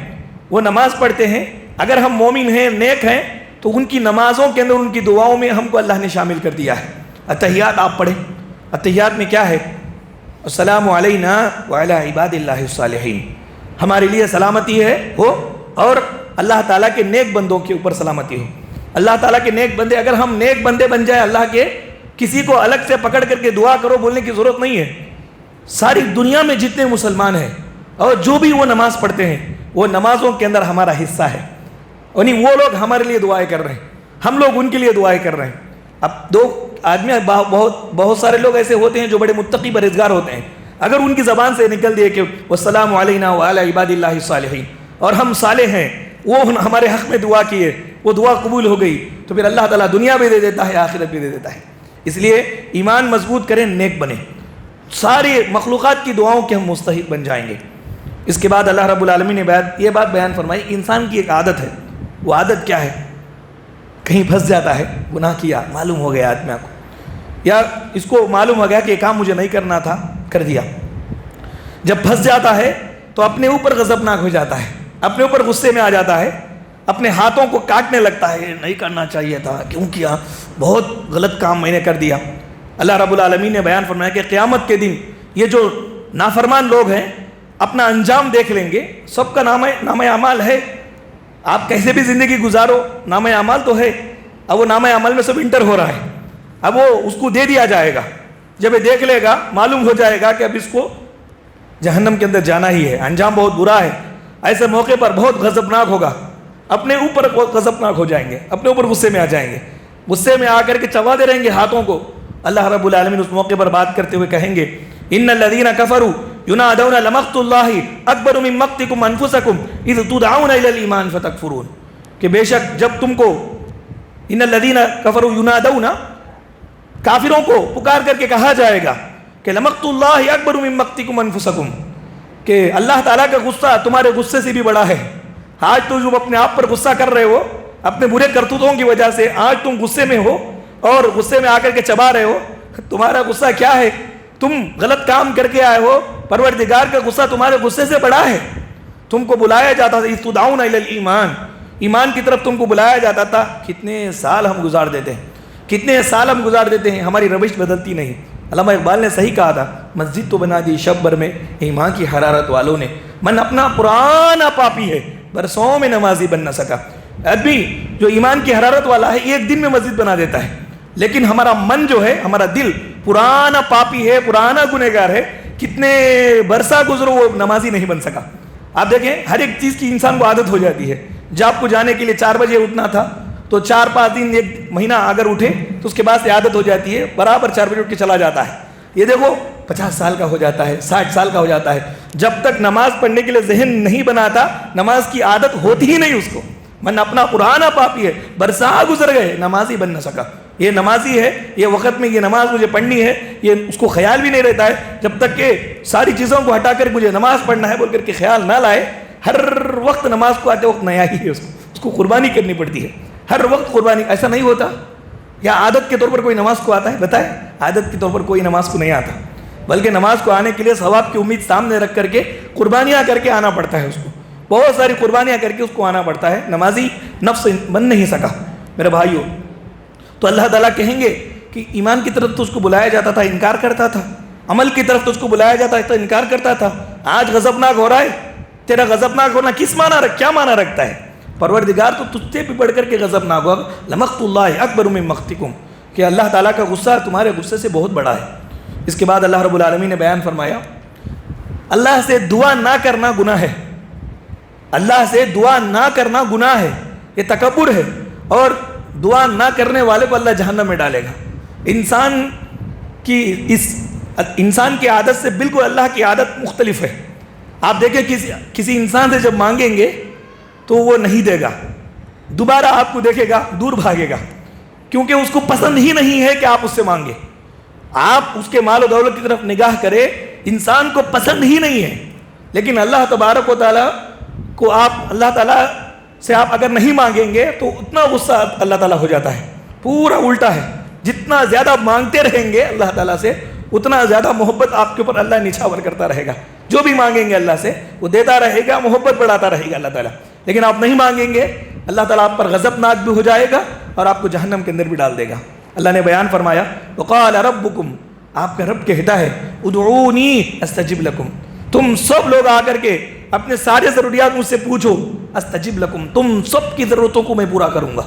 وہ نماز پڑھتے ہیں۔ اگر ہم مومن ہیں، نیک ہیں، تو ان کی نمازوں کے اندر، ان کی دعاؤں میں ہم کو اللہ نے شامل کر دیا ہے۔ اتحیات آپ پڑھیں، اتحیات میں کیا ہے؟ السلام علینا وعلی عباد اللہ الصالحین، ہمارے لیے سلامتی ہے ہو اور اللہ تعالیٰ کے نیک بندوں کے اوپر سلامتی ہو۔ اللہ تعالیٰ کے نیک بندے، اگر ہم نیک بندے بن جائیں اللہ کے، کسی کو الگ سے پکڑ کر کے دعا کرو بولنے کی ضرورت نہیں ہے۔ ساری دنیا میں جتنے مسلمان ہیں اور جو بھی وہ نماز پڑھتے ہیں، وہ نمازوں کے اندر ہمارا حصہ ہے، یعنی وہ لوگ ہمارے لیے دعائیں کر رہے ہیں، ہم لوگ ان کے لیے دعائیں کر رہے ہیں۔ اب دو آدمی، بہت سارے لوگ ایسے ہوتے ہیں جو بڑے متقی پرہیزگار ہوتے ہیں، اگر ان کی زبان سے نکل دے کہ والسلام علینا وعلی عباد اللہ الصالحین، اور ہم صالح ہیں، وہ ہمارے حق میں دعا کیے، وہ دعا قبول ہو گئی، تو پھر اللہ تعالیٰ دنیا بھی دے دیتا ہے، آخرت بھی دے دیتا ہے۔ اس لیے ایمان مضبوط کریں، نیک بنیں، ساری مخلوقات کی دعاؤں کے ہم مستحق بن جائیں گے۔ اس کے بعد اللہ رب العالمین نے یہ بات بیان فرمائی، انسان کی ایک عادت ہے، وہ عادت کیا ہے؟ کہیں پھنس جاتا ہے، گناہ کیا، معلوم ہو گیا آدمی کو، یا اس کو معلوم ہو گیا کہ یہ کام مجھے نہیں کرنا تھا، کر دیا۔ جب پھنس جاتا ہے تو اپنے اوپر غضبناک ہو جاتا ہے، اپنے اوپر غصے میں آ جاتا ہے، اپنے ہاتھوں کو کاٹنے لگتا ہے، نہیں کرنا چاہیے تھا، کیوں کیا، بہت غلط کام میں نے کر دیا۔ اللہ رب العالمین نے بیان فرمایا کہ قیامت کے دن یہ جو نافرمان لوگ ہیں اپنا انجام دیکھ لیں گے۔ سب کا نام اعمال ہے، آپ کیسے بھی زندگی گزارو، نام اعمال تو ہے، اب وہ نام اعمال میں سب انٹر ہو رہا ہے، اب وہ اس کو دے دیا جائے گا۔ جب یہ دیکھ لے گا، معلوم ہو جائے گا کہ اب اس کو جہنم کے اندر جانا ہی ہے، انجام بہت برا ہے۔ ایسے موقع پر بہت غضبناک ہوگا، اپنے اوپر غضبناک ہو جائیں گے، اپنے اوپر غصے میں آ جائیں گے، غصے میں آ کر کے چباتے رہیں گے ہاتھوں کو۔ اللہ رب العالمین اس موقع پر بات کرتے ہوئے کہیں گے ان الذین کفروا ینادون لمقت اللہ اکبر من مقتکم انفسکم اذ تدعون الی الایمان فتکفرون، کہ بے شک جب تم کو، ان الذین کفروا ینادون، کافروں کو پکار کر کے کہا جائے گا کہ لمقت اللہ اکبر من مقتکم انفسکم، کہ اللہ تعالیٰ کا غصہ تمہارے غصے سے بھی بڑا ہے۔ آج تو جو اپنے آپ پر غصہ کر رہے ہو، اپنے برے کرتوتوں کی وجہ سے آج تم غصے میں ہو اور غصے میں آ کر کے چبا رہے ہو، تمہارا غصہ کیا ہے؟ تم غلط کام کر کے آئے ہو، پروردگار کا غصہ تمہارے غصے سے بڑا ہے۔ تم کو بلایا جاتا تھا استدعون الی الایمان، ایمان کی طرف تم کو بلایا جاتا تھا، کتنے سال ہم گزار دیتے ہیں، کتنے سال ہم گزار دیتے ہیں، ہماری روش بدلتی نہیں۔ علامہ اقبال نے صحیح کہا تھا، مسجد تو بنا دی شب بھر میں ایمان کی حرارت والوں نے، من اپنا پرانا پاپی ہے برسوں میں نمازی بن نہ سکا۔ آدمی جو ایمان کی حرارت والا ہے ایک دن میں مسجد بنا دیتا ہے، لیکن ہمارا من جو ہے، ہمارا دل پرانا پاپی ہے، پرانا گنہگار ہے، کتنے برسہ گزرو وہ نمازی نہیں بن سکا۔ آپ دیکھیں ہر ایک چیز کی انسان کو عادت ہو جاتی ہے، جاب کو جانے کے لیے 4 بجے اٹھنا تھا تو 4-5 دن، 1 مہینہ اگر اٹھے تو اس کے بعد سے عادت ہو جاتی ہے، برابر 4 بجے اٹھ کے چلا جاتا ہے۔ یہ دیکھو 50 سال کا ہو جاتا ہے، 60 سال کا ہو جاتا ہے، جب تک نماز پڑھنے کے لیے ذہن نہیں بناتا، نماز کی عادت ہوتی ہی نہیں اس کو. من اپنا پرانا پاپی ہے، برسا گزر گئے، نمازی بن نہ سکا. یہ نمازی ہے، یہ وقت میں یہ نماز مجھے پڑھنی ہے، یہ اس کو خیال بھی نہیں رہتا ہے جب تک کہ ساری چیزوں کو ہٹا کر مجھے نماز پڑھنا ہے بول کر کے خیال نہ لائے. ہر وقت نماز کو آتے وقت نیا ہی ہے، اس کو قربانی کرنی پڑتی ہے، ہر وقت قربانی. ایسا نہیں ہوتا یا عادت کے طور پر کوئی نماز کو آتا ہے؟ بتائیں، عادت کے طور پر کوئی نماز کو نہیں آتا، بلکہ نماز کو آنے کے لیے ثواب کی امید سامنے رکھ کر کے قربانیاں کر کے آنا پڑتا ہے. اس کو بہت ساری قربانیاں کر کے اس کو آنا پڑتا ہے. نمازی نفس بن نہیں سکا میرے بھائیوں. تو اللہ تعالیٰ کہیں گے کہ ایمان کی طرف تو اس کو بلایا جاتا تھا، انکار کرتا تھا، عمل کی طرف تو اس کو بلایا جاتا تھا، انکار کرتا تھا. آج غضبناک ہو رہا ہے. تیرا غضبناک ہونا کس کیا معنی رکھتا ہے؟ پروردگار تو تجھ سے بھی بڑھ کر کے غضبناک ہوا. لمقت اللہ اکبر من مقتکم، کہ اللہ تعالیٰ کا غصہ تمہارے غصے سے بہت بڑا ہے. اس کے بعد اللہ رب العالمین نے بیان فرمایا اللہ سے دعا نہ کرنا گناہ ہے. اللہ سے دعا نہ کرنا گناہ ہے، یہ تکبر ہے، اور دعا نہ کرنے والے کو اللہ جہنم میں ڈالے گا. انسان کی عادت سے بالکل اللہ کی عادت مختلف ہے. آپ دیکھیں کسی انسان سے جب مانگیں گے تو وہ نہیں دے گا، دوبارہ آپ کو دیکھے گا دور بھاگے گا، کیونکہ اس کو پسند ہی نہیں ہے کہ آپ اس سے مانگیں. آپ اس کے مال و دولت کی طرف نگاہ کریں، انسان کو پسند ہی نہیں ہے. لیکن اللہ تبارک و تعالیٰ کو اللہ تعالیٰ سے آپ اگر نہیں مانگیں گے تو اتنا غصہ اللہ تعالیٰ ہو جاتا ہے. پورا الٹا ہے، جتنا زیادہ مانگتے رہیں گے اللہ تعالیٰ سے اتنا زیادہ محبت آپ کے اوپر اللہ نچھاور کرتا رہے گا. جو بھی مانگیں گے اللہ سے وہ دیتا رہے گا، محبت بڑھاتا رہے گا اللہ تعالیٰ. لیکن آپ نہیں مانگیں گے، اللہ تعالیٰ آپ پر غضبناک بھی ہو جائے گا اور آپ کو جہنم کے اندر بھی ڈال دے گا. اللہ نے بیان فرمایا وقال ربکم، آپ کا رب کہتا ہے ادعونی استجب لکم، تم سب لوگ آ کر کے اپنے سارے ضروریات مجھ سے پوچھو، استجب لکم، تم سب کی ضرورتوں کو میں پورا کروں گا.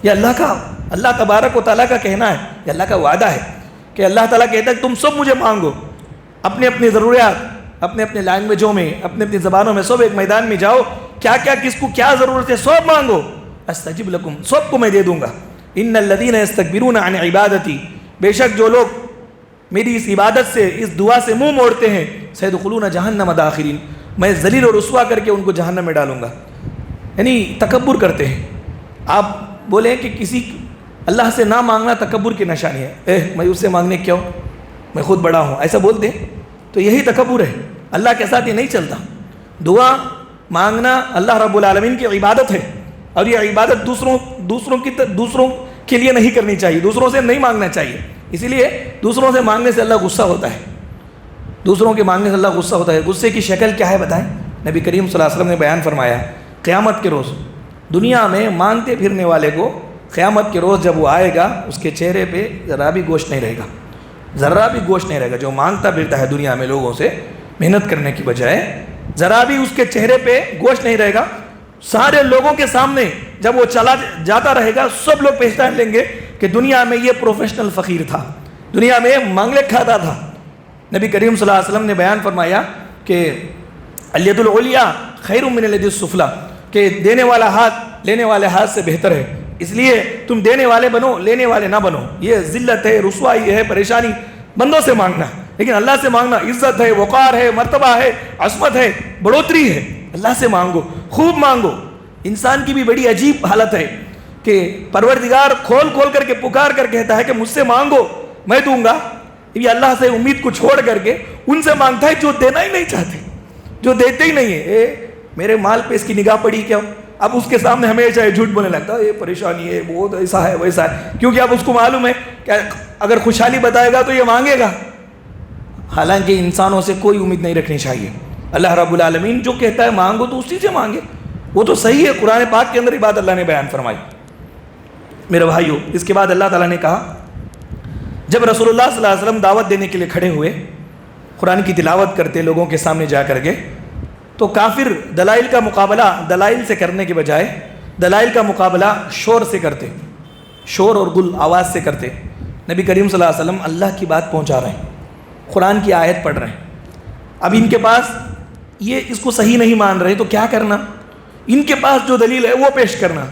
یہ اللہ تبارک و تعالیٰ کا کہنا ہے، یہ اللہ کا وعدہ ہے کہ اللہ تعالیٰ کہتا ہے تم سب مجھے مانگو، اپنے اپنی ضروریات اپنے اپنے لینگویجوں میں، اپنے اپنی زبانوں میں، سب ایک میدان میں جاؤ، کیا کیا کس کو کیا ضرورت ہے سب مانگو، استجب لکم، سب کو میں دے دوں گا. ان الذین یستکبرون عن عبادتی، بے شک جو لوگ میری اس عبادت سے، اس دعا سے منہ موڑتے ہیں، سیدخلون جہنم داخرین، میں ذلیل و رسوا کر کے ان کو جہنم میں ڈالوں گا. یعنی تکبر کرتے ہیں. آپ بولیں کہ کسی اللہ سے نہ مانگنا تکبر کی نشانی ہے، میں اس سے مانگنے کیوں، میں خود بڑا ہوں، ایسا بول دیں تو یہی تکبر ہے. اللہ کے ساتھ یہ نہیں چلتا. دعا مانگنا اللہ رب العالمین کی عبادت ہے، اور یہ عبادت دوسروں کے لیے نہیں کرنی چاہیے، دوسروں سے نہیں مانگنا چاہیے. اسی لیے دوسروں سے مانگنے سے اللہ غصہ ہوتا ہے، دوسروں کے مانگنے سے اللہ غصہ ہوتا ہے. غصے کی شکل کیا ہے بتائیں؟ نبی کریم صلی اللہ علیہ وسلم نے بیان فرمایا قیامت کے روز دنیا میں مانگتے پھرنے والے کو قیامت کے روز جب وہ آئے گا اس کے چہرے پہ ذرا بھی گوشت نہیں رہے گا، ذرا بھی گوشت نہیں رہے گا. جو مانگتا پھرتا ہے دنیا میں لوگوں سے محنت کرنے کی بجائے، ذرا بھی اس کے چہرے پہ گوشت نہیں رہے گا. سارے لوگوں کے سامنے جب وہ چلا جاتا رہے گا سب لوگ پہچان لیں گے کہ دنیا میں یہ پروفیشنل فقیر تھا، دنیا میں مانگلے کھاتا تھا. نبی کریم صلی اللہ علیہ وسلم نے بیان فرمایا کہ الید العلیٰ خیر من الید السفلیٰ، کہ دینے والا ہاتھ لینے والے ہاتھ سے بہتر ہے. اس لیے تم دینے والے بنو، لینے والے نہ بنو. یہ ذلت ہے، رسوائی ہے، پریشانی بندوں سے مانگنا، لیکن اللہ سے مانگنا عزت ہے، وقار ہے، مرتبہ ہے، عصمت ہے، بڑھوتری ہے. اللہ سے مانگو، خوب مانگو. انسان کی بھی بڑی عجیب حالت ہے کہ پروردگار کھول کر کے پکار کر کہتا ہے کہ مجھ سے مانگو میں دوں گا. یہ اللہ سے امید کو چھوڑ کر کے ان سے مانگتا ہے جو دینا ہی نہیں چاہتے، جو دیتے ہی نہیں ہے. میرے مال پہ اس کی نگاہ پڑی کیا؟ اب اس کے سامنے ہمیشہ جھوٹ بولنے لگتا ہے، یہ پریشانی ہے، بہت ایسا ہے ویسا ہے، کیونکہ اب اس کو معلوم ہے کہ اگر خوشحالی بتائے گا تو یہ مانگے گا. حالانکہ انسانوں سے کوئی امید نہیں رکھنی چاہیے. اللہ رب العالمین جو کہتا ہے مانگو تو اسی سے مانگے، وہ تو صحیح ہے. قرآن پاک کے اندر یہ بات اللہ نے بیان فرمائی. میرے بھائیوں، اس کے بعد اللہ تعالیٰ نے کہا جب رسول اللہ صلی اللہ علیہ وسلم دعوت دینے کے لیے کھڑے ہوئے، قرآن کی تلاوت کرتے لوگوں کے سامنے جا کر کے، تو کافر دلائل کا مقابلہ دلائل سے کرنے کے بجائے دلائل کا مقابلہ شور سے کرتے، شور اور گل آواز سے کرتے. نبی کریم صلی اللہ علیہ وسلم اللہ کی بات پہنچا رہے ہیں، قرآن کی آیت پڑھ رہے ہیں. اب ان کے پاس یہ اس کو صحیح نہیں مان رہے تو کیا کرنا؟ ان کے پاس جو دلیل ہے وہ پیش کرنا.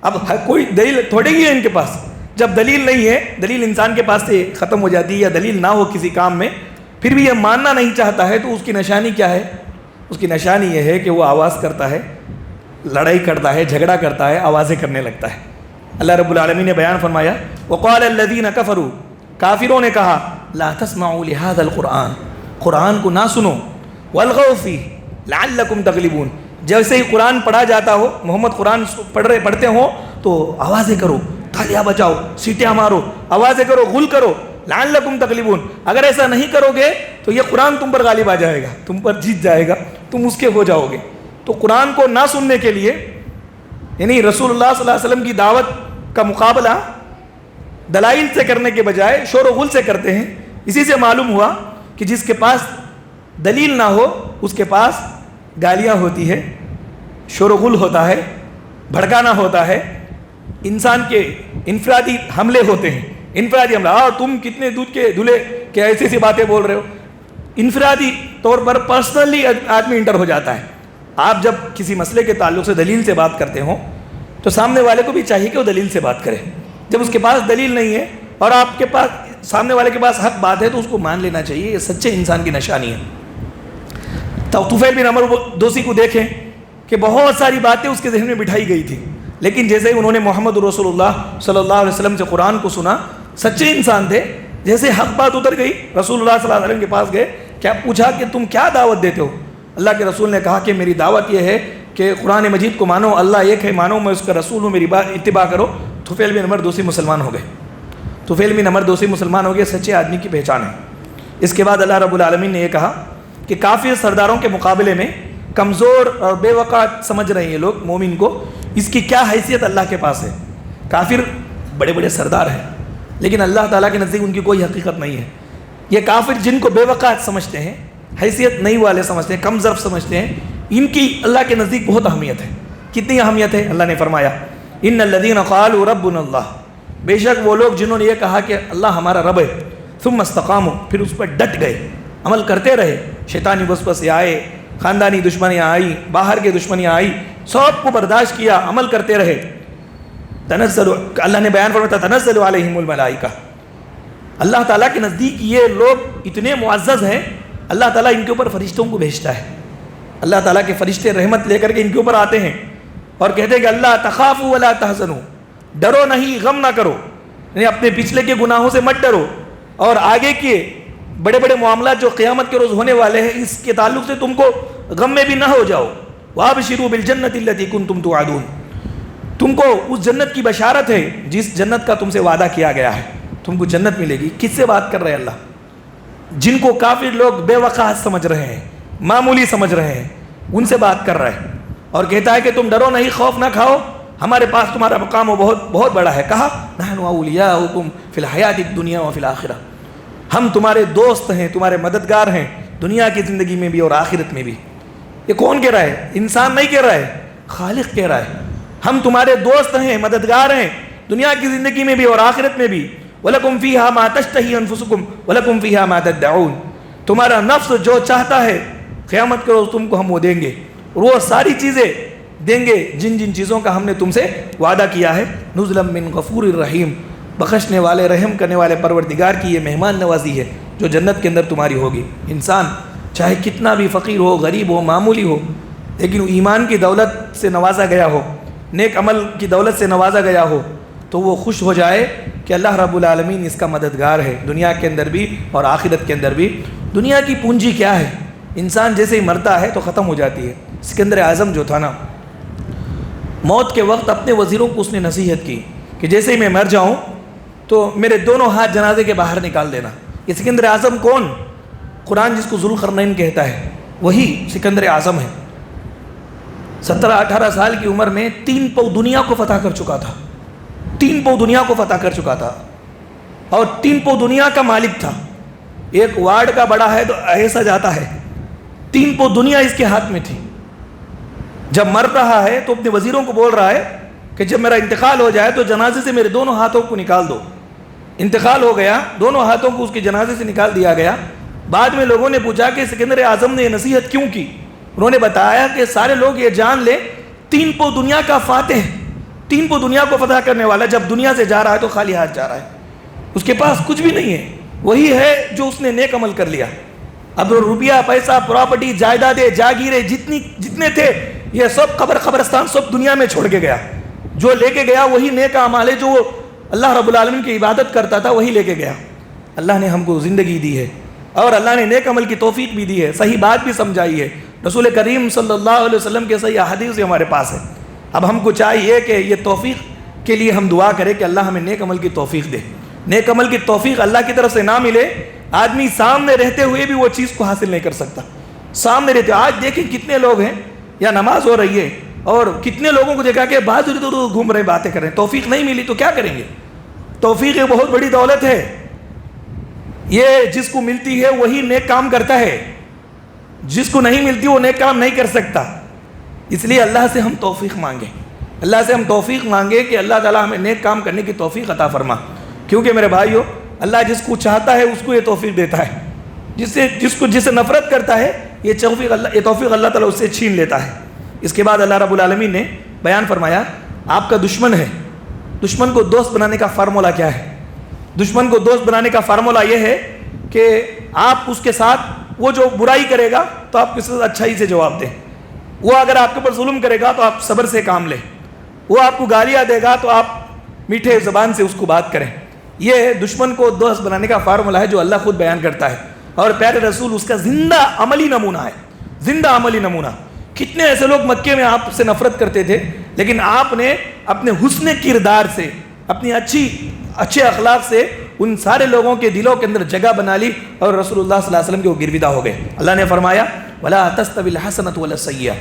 اب کوئی دلیل تھوڑے ہی ہے ان کے پاس. جب دلیل نہیں ہے، دلیل انسان کے پاس سے ختم ہو جاتی ہے، یا دلیل نہ ہو کسی کام میں پھر بھی یہ ماننا نہیں چاہتا ہے تو اس کی نشانی کیا ہے؟ اس کی نشانی یہ ہے کہ وہ آواز کرتا ہے، لڑائی کرتا ہے، جھگڑا کرتا ہے، آوازیں کرنے لگتا ہے۔ اللہ رب العالمین نے بیان فرمایا وقال الذین کفروا، کافروں نے کہا لا تسمعوا لهذا القرآن، قرآن کو نہ سنو، والغوا فیہ لعلکم تغلبون، جیسے ہی قرآن پڑھا جاتا ہو، محمد قرآن پڑھتے ہوں تو آوازیں کرو، تالیاں بجاؤ، سیٹیاں مارو، آوازیں کرو، غل کرو، لعلکم تغلبون، اگر ایسا نہیں کرو گے تو یہ قرآن تم پر غالب آ جائے گا، تم پر جیت جائے گا، تم اس کے ہو جاؤ گے۔ تو قرآن کو نہ سننے کے لیے یعنی رسول اللہ صلی اللہ علیہ وسلم کی دعوت کا مقابلہ دلائل سے کرنے کے بجائے شور و غل سے کرتے ہیں۔ اسی سے معلوم ہوا کہ جس کے پاس دلیل نہ ہو اس کے پاس گالیاں ہوتی ہے، شور و غل ہوتا ہے، بھڑکانا ہوتا ہے، انسان کے انفرادی حملے ہوتے ہیں، انفرادی حملہ، تم کتنے دودھ کے دھلے کہ ایسی ایسی باتیں بول رہے ہو، انفرادی طور پر پرسنلی آدمی انٹر ہو جاتا ہے۔ آپ جب کسی مسئلے کے تعلق سے دلیل سے بات کرتے ہوں تو سامنے والے کو بھی چاہیے کہ وہ دلیل سے بات کرے۔ جب اس کے پاس دلیل نہیں ہے اور آپ کے پاس سامنے والے کے پاس حق بات ہے تو اس کو مان لینا چاہیے، یہ سچے انسان کی نشانی ہے۔ طفیل بن عمرو دوسی کو دیکھیں کہ بہت ساری باتیں اس کے ذہن میں بٹھائی گئی تھی، لیکن جیسے ہی انہوں نے محمد رسول اللہ صلی اللہ علیہ وسلم سے قرآن کو سنا، سچے انسان تھے، جیسے حق بات اتر گئی رسول اللہ صلی اللہ علیہ وسلم کے پاس گئے، کیا پوچھا کہ تم کیا دعوت دیتے ہو؟ اللہ کے رسول نے کہا کہ میری دعوت یہ ہے کہ قرآن مجید کو مانو، اللہ ایک ہے، مانو میں اس کا رسول ہوں، میری بات اتباع کرو۔ طفیل بن عمرو دوسی مسلمان ہو گئے، طفیل بن عمرو دوسی مسلمان ہو گئے، سچے آدمی کی پہچان ہے۔ اس کے بعد اللہ رب العالمین نے یہ کہا کہ کافر سرداروں کے مقابلے میں کمزور اور بے وقت سمجھ رہے ہیں یہ لوگ مومن کو، اس کی کیا حیثیت اللہ کے پاس ہے۔ کافر بڑے بڑے سردار ہیں لیکن اللہ تعالیٰ کے نزدیک ان کی کوئی حقیقت نہیں ہے۔ یہ کافر جن کو بے وقت سمجھتے ہیں، حیثیت نہیں والے سمجھتے ہیں، کم ظرف سمجھتے ہیں، ان کی اللہ کے نزدیک بہت اہمیت ہے۔ کتنی اہمیت ہے؟ اللہ نے فرمایا ان الذین قالوا ربنا اللہ، بے شک وہ لوگ جنہوں نے یہ کہا کہ اللہ ہمارا رب ہے، ثم استقاموا، پھر اس پر ڈٹ گئے، عمل کرتے رہے، شیطانی وسوسے آئے، خاندانی دشمنیاں آئی، باہر کے دشمنیاں آئی، سب کو برداشت کیا، عمل کرتے رہے۔ تنزل، اللہ نے بیان فرمایا تنزل علیہم الملائکہ، اللہ تعالیٰ کے نزدیک یہ لوگ اتنے معزز ہیں، اللہ تعالیٰ ان کے اوپر فرشتوں کو بھیجتا ہے، اللہ تعالیٰ کے فرشتے رحمت لے کر کے ان کے اوپر آتے ہیں اور کہتے ہیں کہ اللہ تخافوا ولا تحزنوا، ڈرو نہیں، غم نہ کرو، یعنی اپنے پچھلے کے گناہوں سے مت ڈرو اور آگے کے بڑے بڑے معاملات جو قیامت کے روز ہونے والے ہیں اس کے تعلق سے تم کو غم میں بھی نہ ہو جاؤ۔ وابشروا بالجنۃ التي كنتم توعدون، تم کو اس جنت کی بشارت ہے جس جنت کا تم سے وعدہ کیا گیا ہے، تم کو جنت ملے گی۔ کس سے بات کر رہے ہیں اللہ؟ جن کو کافر لوگ بے وقت سمجھ رہے ہیں، معمولی سمجھ رہے ہیں، ان سے بات کر رہے ہیں اور کہتا ہے کہ تم ڈرو نہیں، خوف نہ کھاؤ، ہمارے پاس تمہارا مقام بہت بہت بڑا ہے۔ کہا نحن اولیاؤکم فی الحیات الدنیا وفی الآخرہ، ہم تمہارے دوست ہیں، تمہارے مددگار ہیں، دنیا کی زندگی میں بھی اور آخرت میں بھی۔ یہ کون کہہ رہا ہے؟ انسان نہیں کہہ رہا ہے، خالق کہہ رہا ہے، ہم تمہارے دوست ہیں، مددگار ہیں، دنیا کی زندگی میں بھی اور آخرت میں بھی۔ وَلَكُمْ فِيهَا مَا تَشْتَهِي أَنفُسُكُمْ وَلَكُمْ فِيهَا مَا تَدَّعُونَ، تمہارا نفس جو چاہتا ہے قیامت کے روز تم کو ہم وہ دیں گے، اور وہ ساری چیزیں دیں گے جن جن چیزوں کا ہم نے تم سے وعدہ کیا ہے۔ نُزُلًا مِّن غَفُورٍ رَحِيمٍ، بخشنے والے، رحم کرنے والے پروردگار کی یہ مہمان نوازی ہے جو جنت کے اندر تمہاری ہوگی۔ انسان چاہے کتنا بھی فقیر ہو، غریب ہو، معمولی ہو، لیکن ایمان کی دولت سے نوازا گیا ہو، نیک عمل کی دولت سے نوازا گیا ہو، تو وہ خوش ہو جائے کہ اللہ رب العالمین اس کا مددگار ہے، دنیا کے اندر بھی اور آخرت کے اندر بھی۔ دنیا کی پونجی کیا ہے؟ انسان جیسے ہی مرتا ہے تو ختم ہو جاتی ہے۔ سکندر اعظم جو تھا نا، موت کے وقت اپنے وزیروں کو اس نے نصیحت کی کہ جیسے ہی میں مر جاؤں تو میرے دونوں ہاتھ جنازے کے باہر نکال دینا۔ یہ سکندر اعظم کون؟ قرآن جس کو ذوالقرنین کہتا ہے وہی سکندر اعظم ہے۔ 17-18 سال کی عمر میں 3 پاؤ دنیا کو فتح کر چکا تھا، 3 پاؤ دنیا کو فتح کر چکا تھا اور 3 پاؤ دنیا کا مالک تھا۔ ایک وارڈ کا بڑا ہے تو ایسا جاتا ہے، 3 پاؤ دنیا اس کے ہاتھ میں تھی۔ جب مر رہا ہے تو اپنے وزیروں کو بول رہا ہے کہ جب میرا انتقال ہو جائے تو جنازے سے میرے دونوں ہاتھوں کو نکال دو۔ انتقال ہو گیا، دونوں ہاتھوں کو اس کے جنازے سے نکال دیا گیا۔ بعد میں لوگوں نے پوچھا کہ سکندر اعظم نے یہ نصیحت کیوں کی؟ انہوں نے بتایا کہ سارے لوگ یہ جان لیں 3 پاؤ دنیا کا فاتح، 3 پاؤ دنیا کو فتح کرنے والا جب دنیا سے جا رہا ہے تو خالی ہاتھ جا رہا ہے، اس کے پاس کچھ بھی نہیں ہے، وہی ہے جو اس نے نیک عمل کر لیا۔ اب روپیہ پیسہ پراپرٹی جائیدادیں جاگیریں جتنے تھے یہ سب قبرستان سب دنیا میں چھوڑ کے گیا. جو لے کے گیا وہی نیک اعمال ہے, جو اللہ رب العالمین کی عبادت کرتا تھا وہی لے کے گیا. اللہ نے ہم کو زندگی دی ہے اور اللہ نے نیک عمل کی توفیق بھی دی ہے, صحیح بات بھی سمجھائی ہے. رسول کریم صلی اللہ علیہ وسلم کے صحیح احادیث ہمارے پاس ہے. اب ہم کو چاہیے کہ یہ توفیق کے لیے ہم دعا کریں کہ اللہ ہمیں نیک عمل کی توفیق دے. نیک عمل کی توفیق اللہ کی طرف سے نہ ملے, آدمی سامنے رہتے ہوئے بھی وہ چیز کو حاصل نہیں کر سکتا. سامنے رہتے, آج دیکھیں کتنے لوگ ہیں یا نماز ہو رہی ہے اور کتنے لوگوں کو دیکھا کہ بعض ادھر ادھر گھوم رہے باتیں کر رہے ہیں, توفیق نہیں ملی تو کیا کریں گے؟ توفیق ایک بہت بڑی دولت ہے, یہ جس کو ملتی ہے وہی نیک کام کرتا ہے, جس کو نہیں ملتی وہ نیک کام نہیں کر سکتا. اس لیے اللہ سے ہم توفیق مانگیں, اللہ سے ہم توفیق مانگیں کہ اللہ تعالیٰ ہمیں نیک کام کرنے کی توفیق عطا فرما. کیونکہ میرے بھائیو, اللہ جس کو چاہتا ہے اس کو یہ توفیق دیتا ہے, جس سے نفرت کرتا ہے یہ توفیق اللہ تعالیٰ اس سے چھین لیتا ہے. اس کے بعد اللہ رب العالمین نے بیان فرمایا آپ کا دشمن ہے, دشمن کو دوست بنانے کا فارمولہ کیا ہے؟ دشمن کو دوست بنانے کا فارمولہ یہ ہے کہ آپ اس کے ساتھ, وہ جو برائی کرے گا تو آپ اس سے اچھائی سے جواب دیں, وہ اگر آپ کے اوپر ظلم کرے گا تو آپ صبر سے کام لیں, وہ آپ کو گالیاں دے گا تو آپ میٹھے زبان سے اس کو بات کریں. یہ دشمن کو دوست بنانے کا فارمولہ ہے جو اللہ خود بیان کرتا ہے, اور پیارے رسول اس کا زندہ عملی نمونہ ہے, زندہ عملی نمونہ. کتنے ایسے لوگ مکے میں آپ سے نفرت کرتے تھے, لیکن آپ نے اپنے حسن کردار سے, اپنی اچھے اخلاق سے ان سارے لوگوں کے دلوں کے اندر جگہ بنا لی اور رسول اللہ صلی اللہ علیہ وسلم کے وہ گرویدہ ہو گئے. اللہ نے فرمایا وَلَا تَسْتَوِي الْحَسَنَةُ وَلَا السَّيِّئَةُ,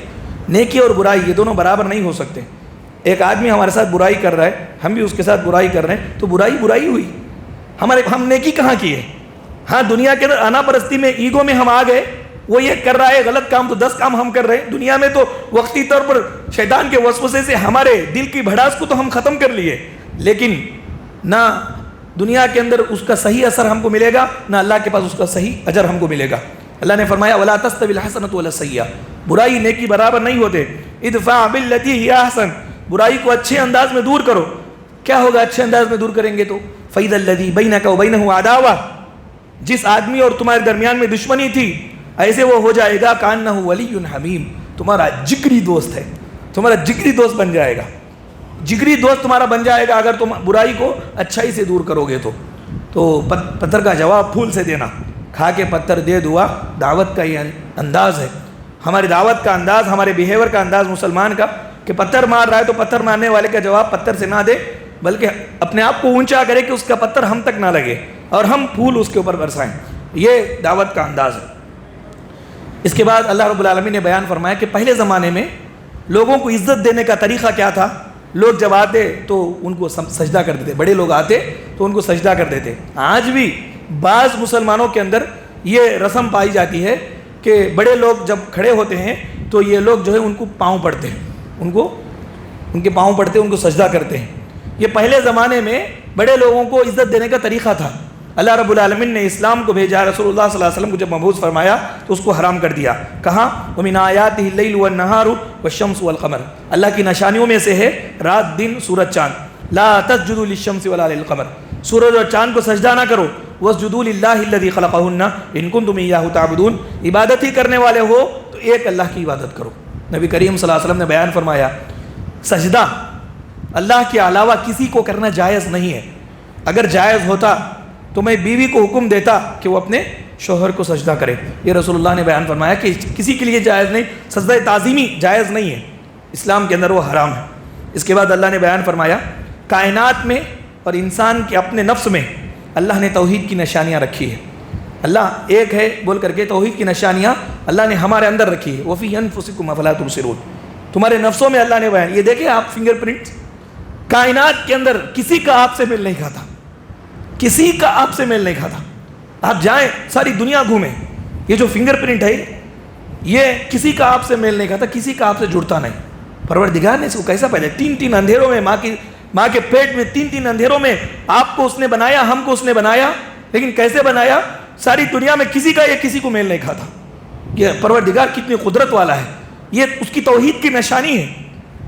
نیکی اور برائی یہ دونوں برابر نہیں ہو سکتے. ایک آدمی ہمارے ساتھ برائی کر رہا ہے, ہم بھی اس کے ساتھ برائی کر رہے ہیں, تو برائی ہوئی, ہم نیکی کہاں کی ہے؟ ہاں دنیا کے اندر انا پرستی میں, ایگو میں ہم آ گئے, وہ یہ کر رہا ہے غلط کام تو 10 کام ہم کر رہے ہیں. دنیا میں تو وقتی طور پر شیطان کے وسوسے سے ہمارے دل کی بھڑاس کو تو ہم ختم کر لیے, لیکن نہ دنیا کے اندر اس کا صحیح اثر ہم کو ملے گا, نہ اللہ کے پاس اس کا صحیح اجر ہم کو ملے گا. اللہ نے فرمایا وَلَا تَسْتَوِي الْحَسَنَةُ وَلَا السَّيِّئَةُ, برائی نیکی برابر نہیں ہوتے. اِدْفَعْ بِالَّتِي هِيَ أَحْسَنُ, برائی کو اچھے انداز میں دور کرو. کیا ہوگا اچھے انداز میں دور کریں گے تو فَإِذَا الَّذِي بَيْنَكَ وَبَيْنَهُ عَدَاوَةٌ, جس آدمی اور تمہارے درمیان میں دشمنی تھی ایسے وہ ہو جائے گا کَأَنَّهُ وَلِيٌّ حَمِيمٌ, تمہارا جگری دوست ہے, تمہارا جگری دوست بن جائے گا, جگری دوست تمہارا بن جائے گا اگر تم برائی کو اچھائی سے دور کرو گے. تو پتھر کا جواب پھول سے دینا, کھا کے پتھر دے دعا, دعوت کا یہ انداز ہے. ہماری دعوت کا انداز, ہمارے بیہیور کا انداز مسلمان کا, کہ پتھر مار رہا ہے تو پتھر مارنے والے کا جواب پتھر سے نہ دے, بلکہ اپنے آپ کو اونچا کرے کہ اس کا پتھر ہم تک نہ لگے اور ہم پھول اس کے اوپر برسائیں. یہ دعوت کا انداز ہے. اس کے بعد اللہ رب العالمین نے بیان فرمایا کہ پہلے زمانے میں لوگوں کو عزت دینے کا طریقہ کیا تھا. لوگ جب آتے تو ان کو سجدہ کر دیتے, بڑے لوگ آتے تو ان کو سجدہ کر دیتے. آج بھی بعض مسلمانوں کے اندر یہ رسم پائی جاتی ہے کہ بڑے لوگ جب کھڑے ہوتے ہیں تو یہ لوگ جو ہے ان کو پاؤں پڑتے ہیں, ان کے پاؤں پڑتے ہیں, ان کو سجدہ کرتے ہیں. یہ پہلے زمانے میں بڑے لوگوں کو عزت دینے کا طریقہ تھا. اللہ رب العالمین نے اسلام کو بھیجا, رسول اللہ صلی اللہ علیہ وسلم کو جب مبعوث فرمایا تو اس کو حرام کر دیا. کہاں وَمِنْ آيَاتِهِ اللَّيْلُ وَالنَّهَارُ وَالشَّمْسُ وَالْقَمَرُ, اللہ کی نشانیوں میں سے ہے رات دن سورج چاند. لَا تَسْجُدُوا لِلشَّمْسِ وَلَا لِلْقَمَرِ, سورج اور چاند کو سجدہ نہ کرو. وَاسْجُدُوا لِلَّهِ الَّذِي خَلَقَهُنَّ إِن كُنتُمْ إِيَّاهُ تَعْبُدُونَ, عبادت ہی کرنے والے ہو تو ایک اللہ کی عبادت کرو. نبی کریم صلی اللہ علیہ وسلم نے بیان فرمایا سجدہ اللہ کے علاوہ کسی کو کرنا جائز نہیں ہے. اگر جائز ہوتا تو میں بیوی کو حکم دیتا کہ وہ اپنے شوہر کو سجدہ کرے. یہ رسول اللہ نے بیان فرمایا کہ کسی کے لیے جائز نہیں, سجدہ تعظیمی جائز نہیں ہے, اسلام کے اندر وہ حرام ہے. اس کے بعد اللہ نے بیان فرمایا کائنات میں اور انسان کے اپنے نفس میں اللہ نے توحید کی نشانیاں رکھی ہے. اللہ ایک ہے بول کر کے توحید کی نشانیاں اللہ نے ہمارے اندر رکھی ہے. وَفِي أَنفُسِكُمْ أَفَلَا تُبْصِرُونَ, تمہارے نفسوں میں اللہ نے بیان. یہ دیکھیں آپ فنگر پرنٹ, کائنات کے اندر کسی کا آپ سے میل نہیں کھاتا, کسی کا آپ سے میل نہیں کھاتا. آپ جائیں ساری دنیا گھومیں, یہ جو فنگر پرنٹ ہے یہ کسی کا آپ سے میل نہیں کھاتا, کسی کا آپ سے جڑتا نہیں. پروردگار نے اس کو کیسا پیدا, 3 اندھیروں میں, ماں کے پیٹ میں 3 اندھیروں میں آپ کو اس نے بنایا, ہم کو اس نے بنایا, لیکن کیسے بنایا؟ ساری دنیا میں کسی کا یہ کسی کو میل نہیں کھاتا. یہ پروردگار کتنی قدرت والا ہے, یہ اس کی توحید کی نشانی ہے.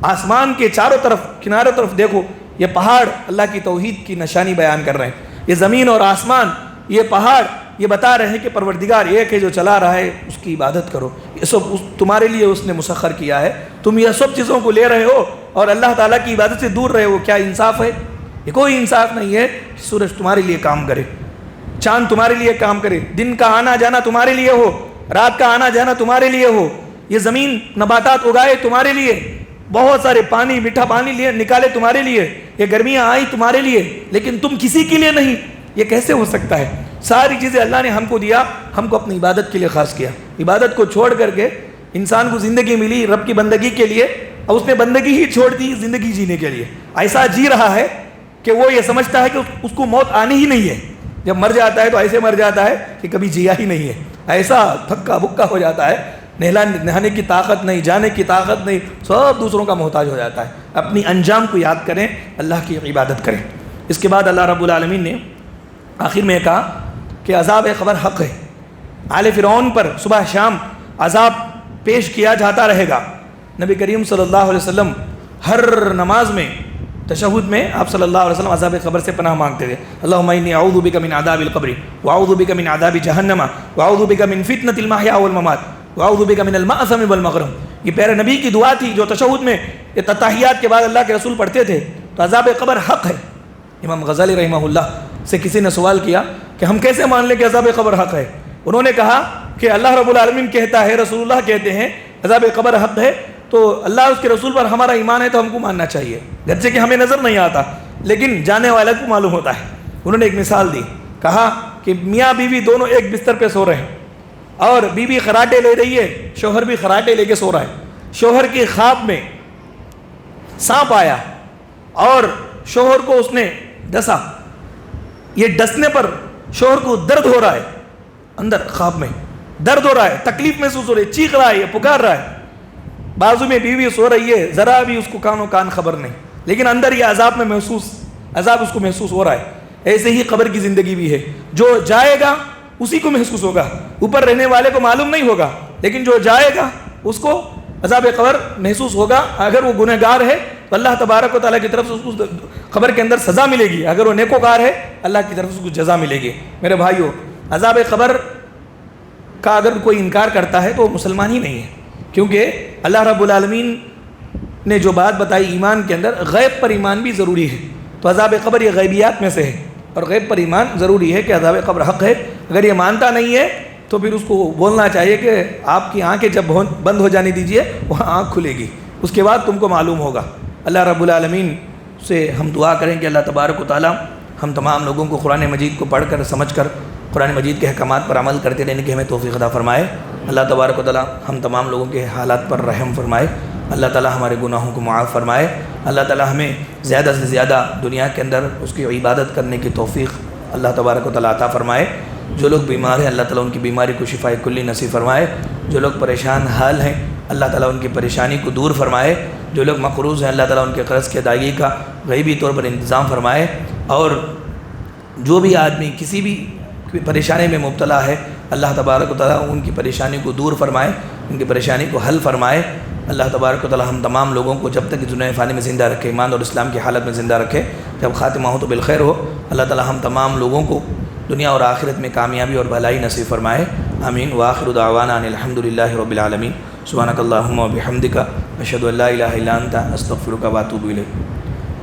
آسمان کے چاروں طرف کناروں طرف دیکھو, یہ پہاڑ اللہ کی توحید کی نشانی بیان کر رہے ہیں. یہ زمین اور آسمان, یہ پہاڑ یہ بتا رہے ہیں کہ پروردگار ایک ہے جو چلا رہا ہے، اس کی عبادت کرو، یہ سب تمہارے لیے اس نے مسخر کیا ہے، تم یہ سب چیزوں کو لے رہے ہو اور اللہ تعالیٰ کی عبادت سے دور رہے ہو، کیا انصاف ہے؟ یہ کوئی انصاف نہیں ہے کہ سورج تمہارے لیے کام کرے، چاند تمہارے لیے کام کرے، دن کا آنا جانا تمہارے لیے ہو، رات کا آنا جانا تمہارے لیے ہو، یہ زمین نباتات اگائے تمہارے لیے، بہت سارے پانی میٹھا پانی لیے نکالے تمہارے لیے، یہ گرمیاں آئی تمہارے لیے، لیکن تم کسی کے لیے نہیں، یہ کیسے ہو سکتا ہے؟ ساری چیزیں اللہ نے ہم کو دیا، ہم کو اپنی عبادت کے لیے خاص کیا، عبادت کو چھوڑ کر کے انسان کو زندگی ملی رب کی بندگی کے لیے، اور اس نے بندگی ہی چھوڑ دی زندگی جینے کے لیے، ایسا جی رہا ہے کہ وہ یہ سمجھتا ہے کہ اس کو موت آنی ہی نہیں ہے، جب مر جاتا ہے تو ایسے مر جاتا ہے کہ کبھی جیا ہی نہیں ہے، ایسا تھکا بکا ہو جاتا ہے، نہانے کی طاقت نہیں، جانے کی طاقت نہیں، سب دوسروں کا محتاج ہو جاتا ہے۔ اپنی انجام کو یاد کریں، اللہ کی عبادت کریں۔ اس کے بعد اللہ رب العالمین نے آخر میں کہا کہ عذاب قبر حق ہے، آل فرعون پر صبح شام عذاب پیش کیا جاتا رہے گا۔ نبی کریم صلی اللہ علیہ وسلم ہر نماز میں تشہد میں آپ صلی اللہ علیہ وسلم عذاب قبر سے پناہ مانگتے تھے، اللہم انی اعوذ بک من عذاب القبر واعوذ بک من عذاب جہنم واعوذ بک من فتنۃ المحیا والممات واعوذ بک من المأثم والمغرم۔ یہ پیارے نبی کی دعا تھی جو تشہد میں یہ تتحیات کے بعد اللہ کے رسول پڑھتے تھے۔ تو عذاب قبر حق ہے۔ امام غزالی رحمہ اللہ سے کسی نے سوال کیا کہ ہم کیسے مان لیں کہ عذاب قبر حق ہے؟ انہوں نے کہا کہ اللہ رب العالمین کہتا ہے، رسول اللہ کہتے ہیں عذاب قبر حق ہے، تو اللہ اس کے رسول پر ہمارا ایمان ہے تو ہم کو ماننا چاہیے، گرچہ کہ ہمیں نظر نہیں آتا لیکن جانے والے کو معلوم ہوتا ہے۔ انہوں نے ایک مثال دی، کہا کہ میاں بیوی دونوں ایک بستر پہ سو رہے ہیں اور بیوی خراٹے لے رہی ہے، شوہر بھی خراٹے لے کے سو رہا ہے۔ شوہر کی خواب میں سانپ آیا اور شوہر کو اس نے ڈسا، یہ ڈسنے پر شوہر کو درد ہو رہا ہے، اندر خواب میں درد ہو رہا ہے، تکلیف محسوس ہو رہی ہے، چیخ رہا ہے، پکار رہا ہے، بازو میں بیوی سو رہی ہے، ذرا بھی اس کو کان خبر نہیں، لیکن اندر یہ عذاب اس کو محسوس ہو رہا ہے۔ ایسے ہی قبر کی زندگی بھی ہے، جو جائے گا اسی کو محسوس ہوگا، اوپر رہنے والے کو معلوم نہیں ہوگا، لیکن جو جائے گا اس کو عذاب قبر محسوس ہوگا۔ اگر وہ گنہگار ہے تو اللہ تبارک و تعالیٰ کی طرف سے اس کو قبر کے اندر سزا ملے گی، اگر وہ نیکوکار ہے اللہ کی طرف سے اس کو جزا ملے گی۔ میرے بھائیو، عذاب قبر کا اگر کوئی انکار کرتا ہے تو وہ مسلمان ہی نہیں ہے، کیونکہ اللہ رب العالمین نے جو بات بتائی ایمان کے اندر، غیب پر ایمان بھی ضروری ہے، تو عذاب قبر یہ غیبیات میں سے ہے، اور غیب پر ایمان ضروری ہے کہ عذاب قبر حق ہے۔ اگر یہ مانتا نہیں ہے تو پھر اس کو بولنا چاہیے کہ آپ کی آنکھیں جب بند ہو جانے دیجئے، وہاں آنکھ کھلے گی، اس کے بعد تم کو معلوم ہوگا۔ اللہ رب العالمین سے ہم دعا کریں کہ اللہ تبارک و تعالیٰ ہم تمام لوگوں کو قرآن مجید کو پڑھ کر سمجھ کر قرآن مجید کے احکامات پر عمل کرتے رہنے کی ہمیں توفیق عطا فرمائے۔ اللہ تبارک و تعالیٰ ہم تمام لوگوں کے حالات پر رحم فرمائے، اللہ تعالیٰ ہمارے گناہوں کو معاف فرمائے، اللہ تعالیٰ ہمیں زیادہ سے زیادہ دنیا کے اندر اس کی عبادت کرنے کی توفیق اللہ تبارک و تعالیٰ عطا فرمائے۔ جو لوگ بیمار ہیں اللہ تعالیٰ ان کی بیماری کو شفائے کلی نصیب فرمائے، جو لوگ پریشان حال ہیں اللہ تعالیٰ ان کی پریشانی کو دور فرمائے، جو لوگ مقروض ہیں اللہ تعالیٰ ان کے قرض کی ادائیگی کا غیبی طور پر انتظام فرمائے، اور جو بھی آدمی کسی بھی پریشانی میں مبتلا ہے اللہ تبارک و تعالیٰ ان کی پریشانی کو دور فرمائے، ان کی پریشانی کو حل فرمائے۔ اللہ تبارک و تعالیٰ ہم تمام لوگوں کو جب تک دنیا فانی میں زندہ رکھے، ایمان اور اسلام کی حالت میں زندہ رکھے، جب خاتمہ ہو تو بالخیر ہو۔ اللہ تعالیٰ ہم تمام لوگوں کو دنیا اور آخرت میں کامیابی اور بھلائی نصیب فرمائے، آمین۔ وآخر دعوانا ان الحمدللہ رب العالمین، سبحانک اللہم و بحمدک، اشہد ان لا الہ الا انت، استغفرک و اتوب الیک۔